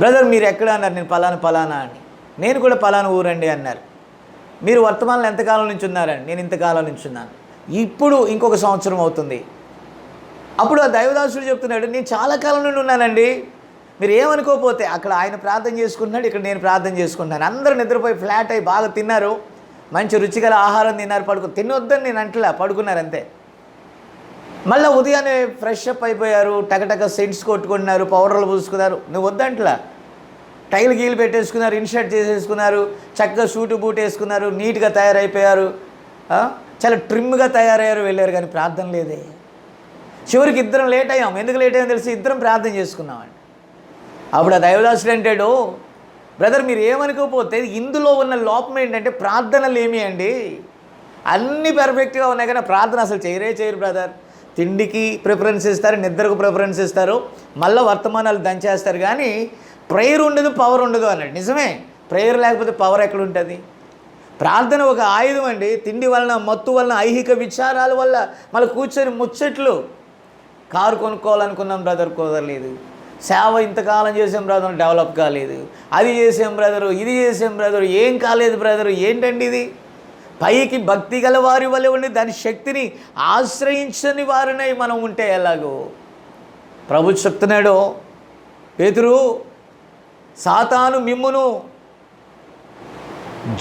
బ్రదర్ మీరు ఎక్కడ అన్నారు, నేను పలానా అని. నేను కూడా పలానా ఊరండి అన్నారు. మీరు వర్తమానంలో ఎంతకాలం నుంచి ఉన్నారండి? నేను ఇంతకాలం నుంచి ఉన్నాను, ఇప్పుడు ఇంకొక సంవత్సరం అవుతుంది. అప్పుడు ఆ దైవదాసుడు చెప్తున్నాడు, నేను చాలా కాలం నుండి ఉన్నానండి, మీరు ఏమనుకోకపోతే. అక్కడ ఆయన ప్రార్థన చేసుకుంటున్నాడు, ఇక్కడ నేను ప్రార్థన చేసుకుంటున్నాను. అందరూ నిద్రపోయి ఫ్లాట్ అయ్యి బాగా తిన్నారు, మంచి రుచిగల ఆహారం తిన్నారు, తినొద్దని నేను అంటలే, పడుకున్నారు అంతే. మళ్ళీ ఉదయాన్నే ఫ్రెష్ అప్ అయిపోయారు, టకటక సెంట్స్ కొట్టుకుంటున్నారు, పౌడర్లు పూసుకున్నారు. నువ్వు వద్దంటలా, టైల్ గీలు పెట్టేసుకున్నారు, ఇన్షర్ట్ చేసేసుకున్నారు, చక్కగా సూటు బూట్ వేసుకున్నారు, నీట్గా తయారైపోయారు, చాలా ట్రిమ్గా తయారయ్యారు, వెళ్ళారు. కానీ ప్రార్థన లేదే. చివరికి ఇద్దరం లేట్ అయ్యాం. ఎందుకు లేట్ అయ్యామో తెలిసి ఇద్దరం ప్రార్థన చేసుకున్నామండి. అప్పుడు ఆ దైవదాసుడు అంటాడు, బ్రదర్ మీరు ఏమనుకోకపోతే ఇందులో ఉన్న లోపం ఏంటంటే ప్రార్థనలు ఏమి అండి, అన్నీ పర్ఫెక్ట్గా ఉన్నాయి కానీ ప్రార్థన అసలు చేయరు బ్రదర్. తిండికి ప్రిఫరెన్స్ ఇస్తారు, నిద్రకు ప్రిఫరెన్స్ ఇస్తారు, మళ్ళీ వర్తమానాలు దంచేస్తారు, కానీ ప్రేయర్ ఉండదు, పవర్ ఉండదు అన్నాడు. నిజమే, ప్రేయర్ లేకపోతే పవర్ ఎక్కడ ఉంటుంది? ప్రార్థన ఒక ఆయుధం అండి. తిండి వలన, మత్తు వలన, ఐహిక విచారాల వల్ల మళ్ళీ కూర్చొని ముచ్చట్లు. కారు కొనుక్కోవాలనుకున్నాం బ్రదర్, కుదరలేదు. సేవ ఇంతకాలం చేసాం బ్రదర్, డెవలప్ కాలేదు. అది చేసాం బ్రదరు, ఇది చేసాం బ్రదరు, ఏం కాలేదు బ్రదరు. ఏంటండి ఇది? పైకి భక్తి గల వారి వల్ల ఉండి దాని శక్తిని ఆశ్రయించని వారినై మనం ఉంటే ఎలాగో. ప్రభు చెప్తున్నాడు, పేతురు సాతాను మిమ్మును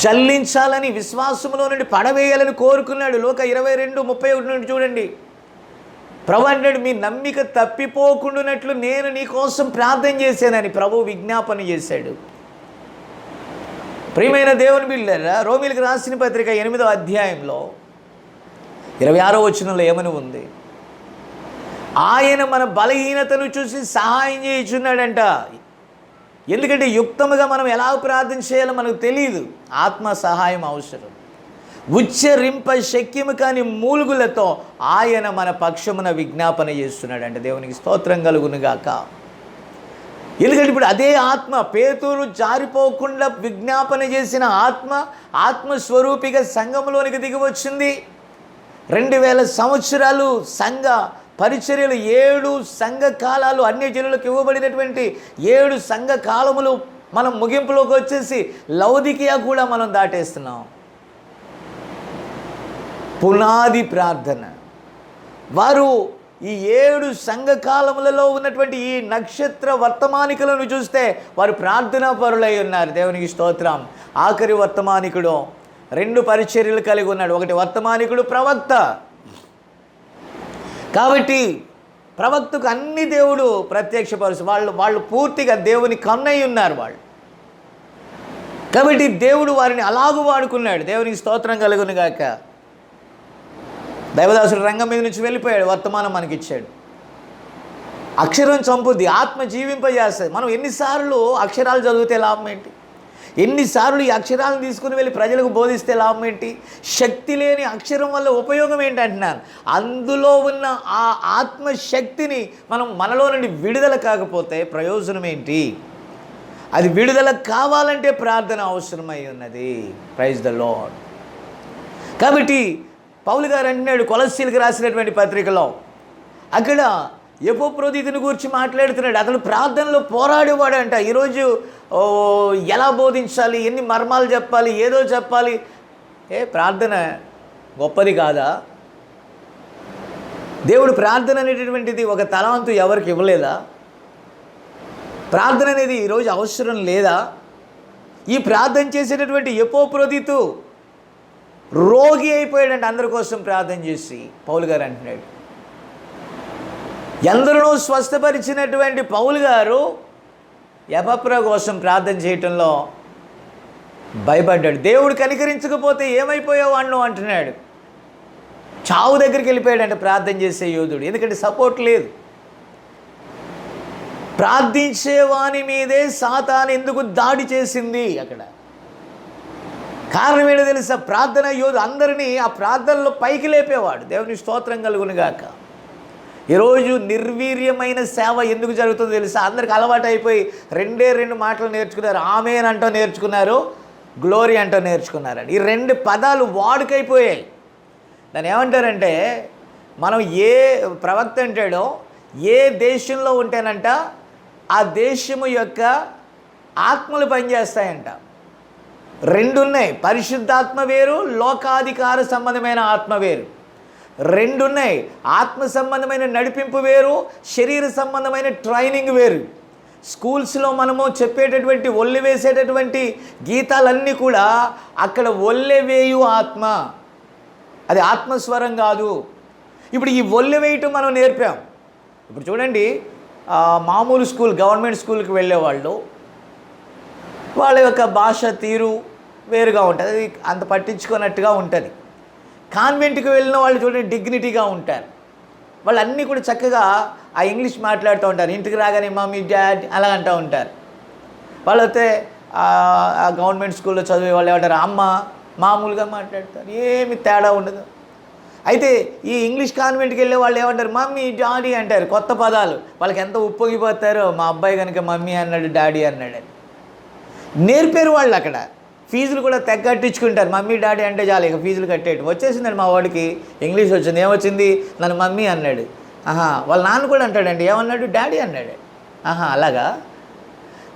జల్లించాలని, విశ్వాసములో నుండి పడవేయాలని కోరుకున్నాడు. లోక 22:31 నుండి చూడండి. ప్రభు అంటాడు, మీ నమ్మిక తప్పిపోకుండానట్లు నేను నీ కోసం ప్రార్థన చేశానని ప్రభు విజ్ఞాపన చేశాడు. ప్రియమైన దేవుని బిడ్డలారా, రోమీయులకు రాసిన పత్రిక 8వ అధ్యాయంలో 26వ వచనంలో ఏమని ఉంది? ఆయన మన బలహీనతను చూసి సహాయం చేయుచున్నాడంట. ఎందుకంటే యుక్తముగా మనం ఎలా ప్రార్థన చేయాలో మనకు తెలియదు, ఆత్మ సహాయం అవసరం. ఉచ్చరింప శక్యము కాని మూలుగులతో ఆయన మన పక్షమున విజ్ఞాపన చేస్తున్నాడంట. దేవునికి స్తోత్రం కలుగునుగాక. ఎందుకంటే ఇప్పుడు అదే ఆత్మ, పేతురు జారిపోకుండా విజ్ఞాపన చేసిన ఆత్మస్వరూపిగా సంఘంలోనికి దిగి వచ్చింది. 2000 సంవత్సరాలు సంఘ పరిచర్యలు, 7 సంఘ కాలాలు, అన్య జనులకు ఇవ్వబడినటువంటి 7 సంఘ కాలములు మనం ముగింపులోకి వచ్చేసి లౌదికియా కూడా మనం దాటేస్తున్నాం. పునాది ప్రార్థన. వారు ఈ 7 సంఘకాలములలో ఉన్నటువంటి ఈ నక్షత్ర వర్తమానికలను చూస్తే వారు ప్రార్థనా పరులై ఉన్నారు. దేవునికి స్తోత్రం. ఆఖరి వర్తమానికుడు. 2 పరిచర్యలు కలిగి ఉన్నాడు. ఒకటి వర్తమానికుడు, ప్రవక్త. కాబట్టి ప్రవక్తకు అన్ని దేవుడు ప్రత్యక్షపరుచు. వాళ్ళు పూర్తిగా దేవుని కన్నయ్య ఉన్నారు వాళ్ళు. కాబట్టి దేవుడు వారిని అలాగూ వాడుకున్నాడు. దేవునికి స్తోత్రం కలుగును గాక. దైవదాసుడు రంగం మీద నుంచి వెళ్ళిపోయాడు, వర్తమానం మనకిచ్చాడు. అక్షరం చంపుద్ది, ఆత్మ జీవింపజేస్తుంది. మనం ఎన్నిసార్లు అక్షరాలు చదివితే లాభం ఏంటి? ఎన్నిసార్లు ఈ అక్షరాలను తీసుకుని వెళ్ళి ప్రజలకు బోధిస్తే లాభం ఏంటి? శక్తి లేని అక్షరం వల్ల ఉపయోగం ఏంటి అంటున్నాను. అందులో ఉన్న ఆ ఆత్మశక్తిని మనలో నుండి విడుదల కాకపోతే ప్రయోజనం ఏంటి? అది విడుదల కావాలంటే ప్రార్థన అవసరమై ఉన్నది. Praise the Lord. కాబట్టి పౌలు గారు అంటున్నాడు కొలస్సీలకు రాసినటువంటి పత్రికలో, అక్కడ ఎపఫ్రోదితుని గురించి మాట్లాడుతున్నాడు. అతడు ప్రార్థనలో పోరాడేవాడు అంట. ఈరోజు ఎలా బోధించాలి, ఎన్ని మర్మాలు చెప్పాలి, ఏదో చెప్పాలి. ప్రార్థన గొప్పది కాదా? దేవుడు ప్రార్థన అనేటటువంటిది ఒక తలాంతు ఎవరికి ఇవ్వలేదా? ప్రార్థన అనేది ఈరోజు అవసరం లేదా? ఈ ప్రార్థన చేసేటటువంటి ఎపఫ్రోదితు రోగి అయిపోయాడంటే అందరి కోసం ప్రార్థన చేసి. పౌలు గారు అంటున్నాడు, ఎందరినో స్వస్థపరిచినటువంటి పౌలు గారు ఎపఫ్రా కోసం ప్రార్థన చేయటంలో భయపడ్డాడు. దేవుడు కనికరించకపోతే ఏమైపోయావు అన్ను అంటున్నాడు. చావు దగ్గరికి వెళ్ళిపోయాడంటే ప్రార్థన చేసే యోధుడు. ఎందుకంటే సపోర్ట్ లేదు. ప్రార్థించేవాని మీదే సాతాను ఎందుకు దాడి చేసింది? అక్కడ కారణం ఏంటో తెలుసా? ప్రార్థన యోధుడు అందరినీ ఆ ప్రార్థనలో పైకి లేపేవాడు. దేవుని స్తోత్రం కలుగును గాక. ఈరోజు నిర్వీర్యమైన సేవ ఎందుకు జరుగుతుందో తెలుసా? అందరికి అలవాటు అయిపోయి 2 మాటలు నేర్చుకున్నారు. ఆమేన్ అంటూ నేర్చుకున్నారు, గ్లోరీ అంటూ నేర్చుకున్నారండి. ఈ 2 పదాలు వాడుకైపోయాయి. దాన్ని ఏమంటారంటే, మనం ఏ ప్రవక్త అంటాడో ఏ దేశంలో ఉంటేనంట ఆ దేశము యొక్క ఆత్మలు పనిచేస్తాయంట. 2 ఉన్నాయి. పరిశుద్ధాత్మ వేరు, లోకాధికార సంబంధమైన ఆత్మ వేరు. 2 ఉన్నాయి. ఆత్మ సంబంధమైన నడిపింపు వేరు, శరీర సంబంధమైన ట్రైనింగ్ వేరు. స్కూల్స్లో మనము చెప్పేటటువంటి ఒళ్ళి వేసేటటువంటి గీతాలన్నీ కూడా అక్కడ ఒళ్ళె వేయు ఆత్మ, అది ఆత్మస్వరం కాదు. ఇప్పుడు ఈ ఒళ్ళె వేయటం మనం నేర్పాం. ఇప్పుడు చూడండి, మామూలు స్కూల్, గవర్నమెంట్ స్కూల్కి వెళ్ళేవాళ్ళు వాళ్ళ యొక్క భాష తీరు వేరుగా ఉంటుంది, అది అంత పట్టించుకున్నట్టుగా ఉంటుంది. కాన్వెంట్కి వెళ్ళిన వాళ్ళు చూడండి డిగ్నిటీగా ఉంటారు. వాళ్ళు అన్నీ కూడా చక్కగా ఆ ఇంగ్లీష్ మాట్లాడుతూ ఉంటారు. ఇంటికి రాగానే మమ్మీ డాడ్ అలా అంటూ ఉంటారు. వాళ్ళైతే ఆ గవర్నమెంట్ స్కూల్లో చదివే వాళ్ళు ఏమంటారు, అమ్మ మామూలుగా మాట్లాడతారు, ఏమి తేడా ఉండదు. అయితే ఈ ఇంగ్లీష్ కాన్వెంట్కి వెళ్ళే వాళ్ళు ఏమంటారు, మమ్మీ డాడీ అంటారు. కొత్త పదాలు వాళ్ళకి ఎంత ఉప్పొంగిపోతారో, మా అబ్బాయి కనుక మమ్మీ అన్నాడు డాడీ అన్నాడని నేర్పారు వాళ్ళు. అక్కడ ఫీజులు కూడా కట్టించుకుంటారు. మమ్మీ డాడీ అంటే చాలు, ఇక ఫీజులు కట్టేయటం. వచ్చేసిందండి మా వాడికి ఇంగ్లీష్ వచ్చింది. ఏమొచ్చింది? నన్ను మమ్మీ అన్నాడు. వాళ్ళ నాన్న కూడా అంటాడండి, ఏమన్నాడు? డాడీ అన్నాడు. అలాగా.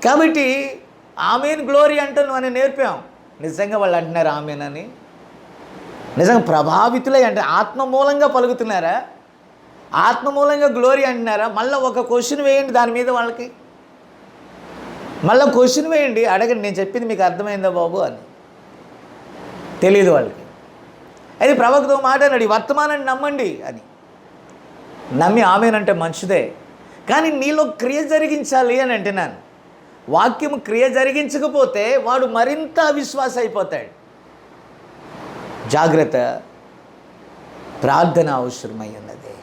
కాబట్టి ఆమెన్ గ్లోరీ అంటాను అని నేర్పాం. నిజంగా వాళ్ళు అంటున్నారు ఆమెన్ అని? నిజంగా ప్రభావితులై అంటే ఆత్మ మూలంగా పలుకుతున్నారా? ఆత్మ మూలంగా గ్లోరీ అంటున్నారా? మళ్ళీ ఒక క్వశ్చన్ వేయండి దాని మీద వాళ్ళకి. మళ్ళీ క్వశ్చన్ వేయండి, అడగండి, నేను చెప్పింది మీకు అర్థమైందా బాబు అని. తెలియదు వాళ్ళకి. అది ప్రవక్త మాట అన్నాడు, ఈ వర్తమానాన్ని నమ్మండి అని. నమ్మి ఆమెనంటే మంచిదే, కానీ నీలో క్రియ జరిగించాలి అని అంటున్నాను. వాక్యము క్రియ జరిగించకపోతే వాడు మరింత అవిశ్వాస అయిపోతాడు. జాగ్రత్త. ప్రార్థన అవసరమై ఉన్నది.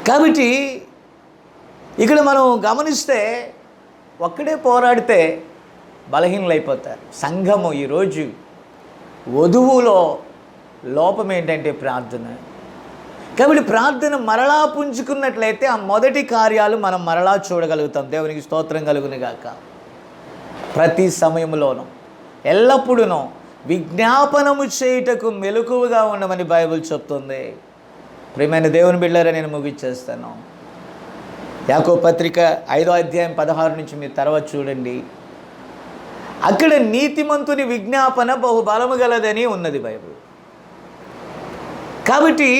కాబట్టి ఇక్కడ మనం గమనిస్తే ఒక్కడే పోరాడితే బలహీనలైపోతారు. సంఘము ఈరోజు వధువులో లోపం ఏంటంటే ప్రార్థన. కాబట్టి ప్రార్థన మరలా పుంజుకున్నట్లయితే ఆ మొదటి కార్యాలు మనం మరలా చూడగలుగుతాం. దేవునికి స్తోత్రం కలుగును గాక. ప్రతి సమయంలోనూ ఎల్లప్పుడూ విజ్ఞాపనము చేయుటకు మెలకువగా ఉండమని బైబిల్ చెప్తుంది. ప్రియమైన దేవుని బిడ్డలారా, నేను ముగిచ్చేస్తాను. యాకోబు పత్రిక 5వ అధ్యాయం 16 నుంచి మీరు తర్వాత చూడండి. అక్కడ నీతిమంతుని విజ్ఞాపన బహుబలము గలదని ఉన్నది బైబిల్. కాబట్టి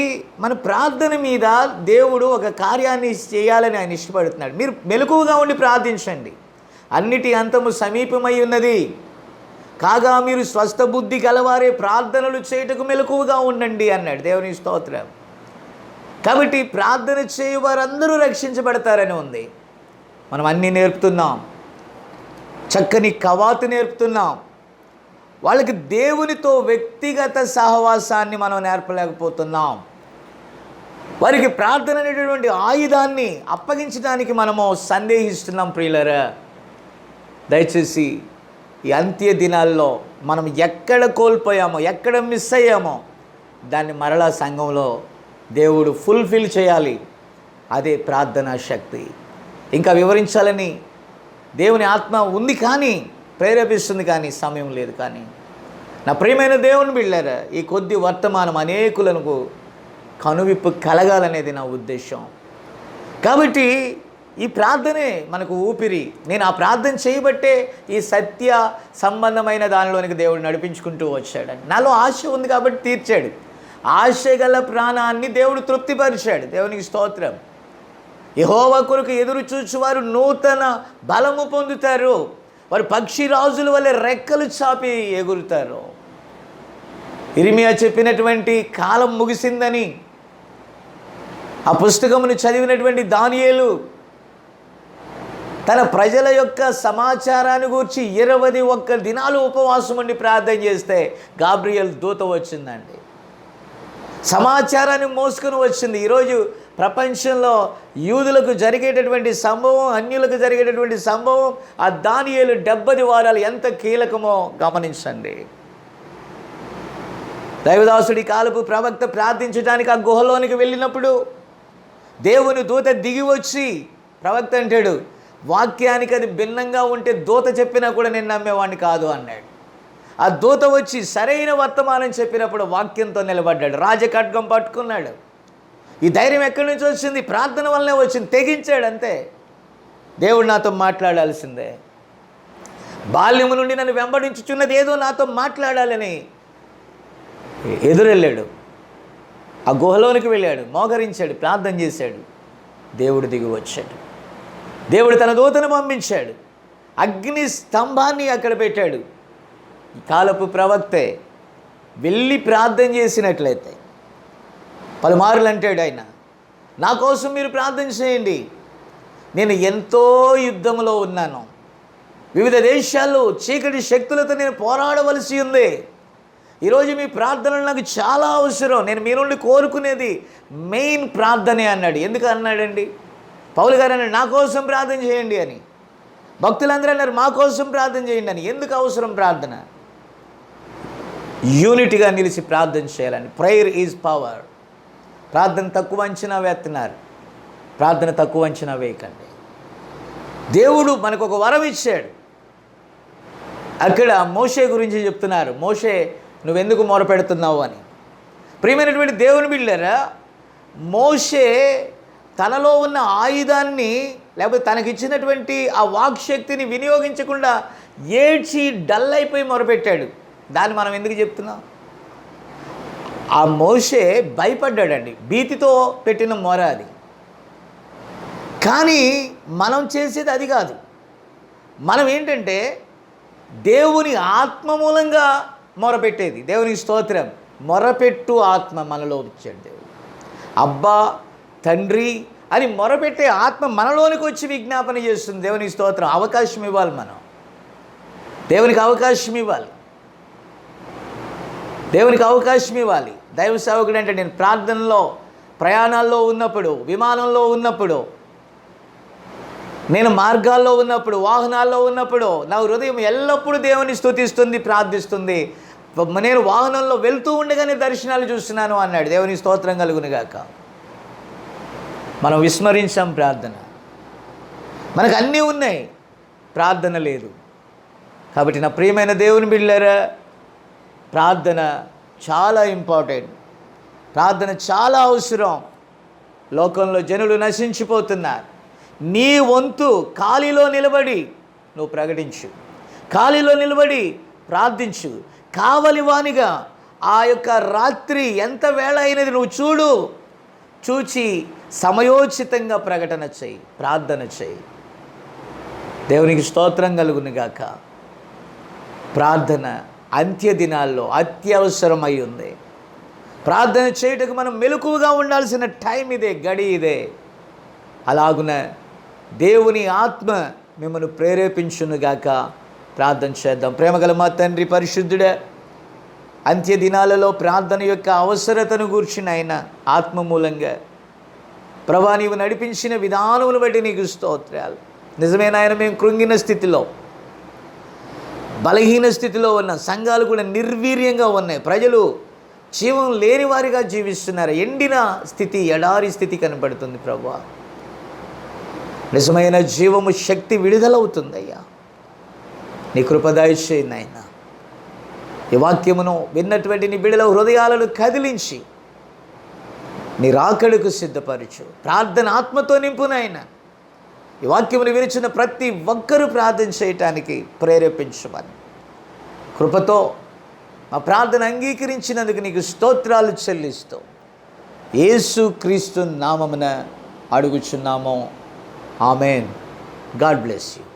మన ప్రార్థన మీద దేవుడు ఒక కార్యాన్ని చేయాలని ఆయన ఇష్టపడుతున్నాడు. మీరు మెలకువగా ఉండి ప్రార్థించండి. అన్నిటి అంతము సమీపమై ఉన్నది. కాగా మీరు స్వస్థ బుద్ధి గలవారే ప్రార్థనలు చేయుటకు మెలకువగా ఉండండి అన్నాడు. దేవుని స్తోత్రం. కాబట్టి ప్రార్థన చేయువారందరూ రక్షించబడతారని ఉంది. మనం అన్నీ నేర్పుతున్నాం, చక్కని కవాతు నేర్పుతున్నాం. వాళ్ళకి దేవునితో వ్యక్తిగత సహవాసాన్ని మనం నేర్పలేకపోతున్నాం. వారికి ప్రార్థన అనేటటువంటి ఆయుధాన్ని అప్పగించడానికి మనము సందేహిస్తున్నాం. ప్రియులరా, దయచేసి ఈ అంత్య దినాల్లో మనం ఎక్కడ కోల్పోయామో, ఎక్కడ మిస్ అయ్యామో దాన్ని మరలా సంఘంలో దేవుడు ఫుల్ఫిల్ చేయాలి. అదే ప్రార్థనా శక్తి. ఇంకా వివరించాలని దేవుని ఆత్మ ఉంది, కానీ ప్రేరేపిస్తుంది, కానీ సమయం లేదు. కానీ నా ప్రియమైన దేవుని బిడ్డలారా, ఈ కొద్ది వర్తమానం అనేకులకు కనువిప్పు కలగాలనేది నా ఉద్దేశం. కాబట్టి ఈ ప్రార్థనే మనకు ఊపిరి. నేను ఆ ప్రార్థన చేయబట్టే ఈ సత్య సంబంధమైన దానిలోనికి దేవుడు నడిపించుకుంటూ వచ్చాడు. నాలో ఆశ ఉంది కాబట్టి తీర్చాడు. ఆశ గల ప్రాణాన్ని దేవుడు తృప్తిపరిచాడు. దేవునికి స్తోత్రం. యెహోవా కొరకు ఎదురు చూచువారు నూతన బలము పొందుతారు. వారు పక్షిరాజుల వలె రెక్కలు చాపి ఎగురుతారు. ఇర్మియా చెప్పినటువంటి కాలం ముగిసిందని ఆ పుస్తకమును చదివినటువంటి దానియేలు తన ప్రజల యొక్క సమాచారాన్ని గూర్చి 21 దినాలు ఉపవాసం ఉండి ప్రార్థన చేస్తే గాబ్రియల్ దూత వచ్చిందండి. సమాచారాన్ని మోసుకొని వచ్చింది. ఈరోజు ప్రపంచంలో యూదులకు జరిగేటటువంటి సంభవం, అన్యులకు జరిగేటటువంటి సంభవం, ఆ దానియేలు 70 వారాలు ఎంత కీలకమో గమనించండి. దైవదాసుడి కాలపు ప్రవక్త ప్రార్థించడానికి ఆ గుహలోనికి వెళ్ళినప్పుడు దేవుని దూత దిగి వచ్చి, ప్రవక్త అంటాడు, వాక్యానికి అది భిన్నంగా ఉంటే దూత చెప్పినా కూడా నేను నమ్మేవాడిని కాదు అన్నాడు. ఆ దూత వచ్చి సరైన వర్తమానం చెప్పినప్పుడు వాక్యంతో నిలబడ్డాడు. రాజఖడ్గం పట్టుకున్నాడు. ఈ ధైర్యం ఎక్కడి నుంచి వచ్చింది? ప్రార్థన వల్లనే వచ్చింది. తెగించాడు అంతే. దేవుడు నాతో మాట్లాడాల్సిందే. బాల్యము నుండి నన్ను వెంబడించుచున్నది ఏదో నాతో మాట్లాడాలని ఎదురెళ్ళాడు. ఆ గుహలోనికి వెళ్ళాడు, మోకరించాడు, ప్రార్థన చేశాడు. దేవుడు దిగి వచ్చాడు. దేవుడు తన దూతను పంపించాడు. అగ్ని స్తంభాన్ని అక్కడ పెట్టాడు. ఈ కాలపు ప్రవక్తే వెళ్ళి ప్రార్థన చేసినట్లయితే పలుమార్లు అంటాడు ఆయన, నా కోసం మీరు ప్రార్థన చేయండి. నేను ఎంతో యుద్ధంలో ఉన్నాను. వివిధ దేశాల్లో చీకటి శక్తులతో నేను పోరాడవలసి ఉంది. ఈరోజు మీ ప్రార్థనలు నాకు చాలా అవసరం. నేను మీ నుండి కోరుకునేది మెయిన్ ప్రార్థనే అన్నాడు. ఎందుకు అన్నాడండి? పౌలు గారు అన్నాడు, నా కోసం ప్రార్థన చేయండి అని. భక్తులందరూ అన్నారు, మా కోసం ప్రార్థన చేయండి అని. ఎందుకు అవసరం ప్రార్థన? యూనిటీగా నిలిచి ప్రార్థన చేయాలని. Prayer is power. ప్రార్థన తక్కువ అంచనా వేస్తున్నారు. ప్రార్థన తక్కువ అంచనా వేయకండి. దేవుడు మనకు ఒక వరం ఇచ్చాడు. అక్కడ మోషే గురించి చెప్తున్నారు. మోషే, నువ్వెందుకు మొరపెడుతున్నావు అని. ప్రియమైనటువంటి దేవుని బిడ్డలారా, మోషే తనలో ఉన్న ఆయుధాన్ని, లేకపోతే తనకిచ్చినటువంటి ఆ వాక్శక్తిని వినియోగించకుండా ఏడ్చి డల్ అయిపోయి మొరపెట్టాడు. దాన్ని మనం ఎందుకు చెప్తున్నాం? ఆ మోషే భయపడ్డాడండి. భీతితో పెట్టిన మొర అది. కానీ మనం చేసేది అది కాదు. మనం ఏంటంటే దేవుని ఆత్మ మూలంగా మొరపెట్టేది. దేవునికి స్తోత్రం. మొరపెట్టు ఆత్మ మనలో ఇచ్చాడు దేవుడు. అబ్బా తండ్రి అని మొరపెట్టే ఆత్మ మనలోనికి వచ్చి విజ్ఞాపన చేస్తుంది. దేవునికి స్తోత్రం. అవకాశం ఇవ్వాలి. మనం దేవునికి అవకాశం ఇవ్వాలి. దేవునికి అవకాశం ఇవ్వాలి. దైవ సేవకుడు అంటే నేను ప్రార్థనలో, ప్రయాణాల్లో ఉన్నప్పుడు, విమానంలో ఉన్నప్పుడు, నేను మార్గాల్లో ఉన్నప్పుడు, వాహనాల్లో ఉన్నప్పుడు నా హృదయం ఎల్లప్పుడూ దేవుని స్తుతిస్తుంది, ప్రార్థిస్తుంది. నేను వాహనంలో వెళ్తూ ఉండగానే దర్శనాలు చూస్తున్నాను అన్నాడు. దేవుని స్తోత్రం కలుగునుగాక. మనం విస్మరించాం ప్రార్థన. మనకు అన్నీ ఉన్నాయి, ప్రార్థన లేదు. కాబట్టి నా ప్రియమైన దేవుని బిడ్డలారా, ప్రార్థన చాలా ఇంపార్టెంట్. ప్రార్థన చాలా అవసరం. లోకంలో జనులు నశించిపోతున్నారు. నీ వంతు ఖాళీలో నిలబడి నువ్వు ప్రకటించు, ఖాళీలో నిలబడి ప్రార్థించు. కావలివానిగా ఆ యొక్క రాత్రి ఎంత వేళ అయినది నువ్వు చూడు. చూచి సమయోచితంగా ప్రకటన చేయి, ప్రార్థన చేయి. దేవునికి స్తోత్రం కలుగును గాక. ప్రార్థన అంత్య దినాల్లో అత్యవసరమై ఉంది. ప్రార్థన చేయటకు మనం మెలకువగా ఉండాల్సిన టైం ఇదే, గడి ఇదే. అలాగున దేవుని ఆత్మ మిమ్మల్ని ప్రేరేపించునుగాక. ప్రార్థన చేద్దాం. ప్రేమగల మా తండ్రి పరిశుద్ధుడే, అంత్య దినాలలో ప్రార్థన యొక్క అవసరతను గూర్చిన ఆయన ఆత్మ మూలంగా ప్రభా నీవు నడిపించిన విధానమును బట్టి నీకు స్తోత్రాలు. నిజమైన ఆయన మేము కృంగిన స్థితిలో, బలహీన స్థితిలో ఉన్న సంఘాలు కూడా నిర్వీర్యంగా ఉన్నాయి. ప్రజలు జీవం లేని వారిగా జీవిస్తున్నారు. ఎండిన స్థితి, ఎడారి స్థితి కనబడుతుంది ప్రభువా. నిజమైన జీవము శక్తి విడుదలవుతుందయ్యా. నీ కృప దయచేయండి నాయన. ఈ వాక్యమును విన్నటువంటి నీ బిడ్డల హృదయాలను కదిలించి నీ రాకడకు సిద్ధపరచు. ప్రార్థన ఆత్మతో నింపు నాయన. ఈ వాక్యమును విరిచిన ప్రతి ఒక్కరూ ప్రార్థన చేయటానికి ప్రేరేపించమని కృపతో మా ప్రార్థన అంగీకరించినందుకు నీకు స్తోత్రాలు చెల్లిస్తూ యేసు క్రీస్తు నామమున అడుగుచున్నాము. ఆమెన్. God bless you.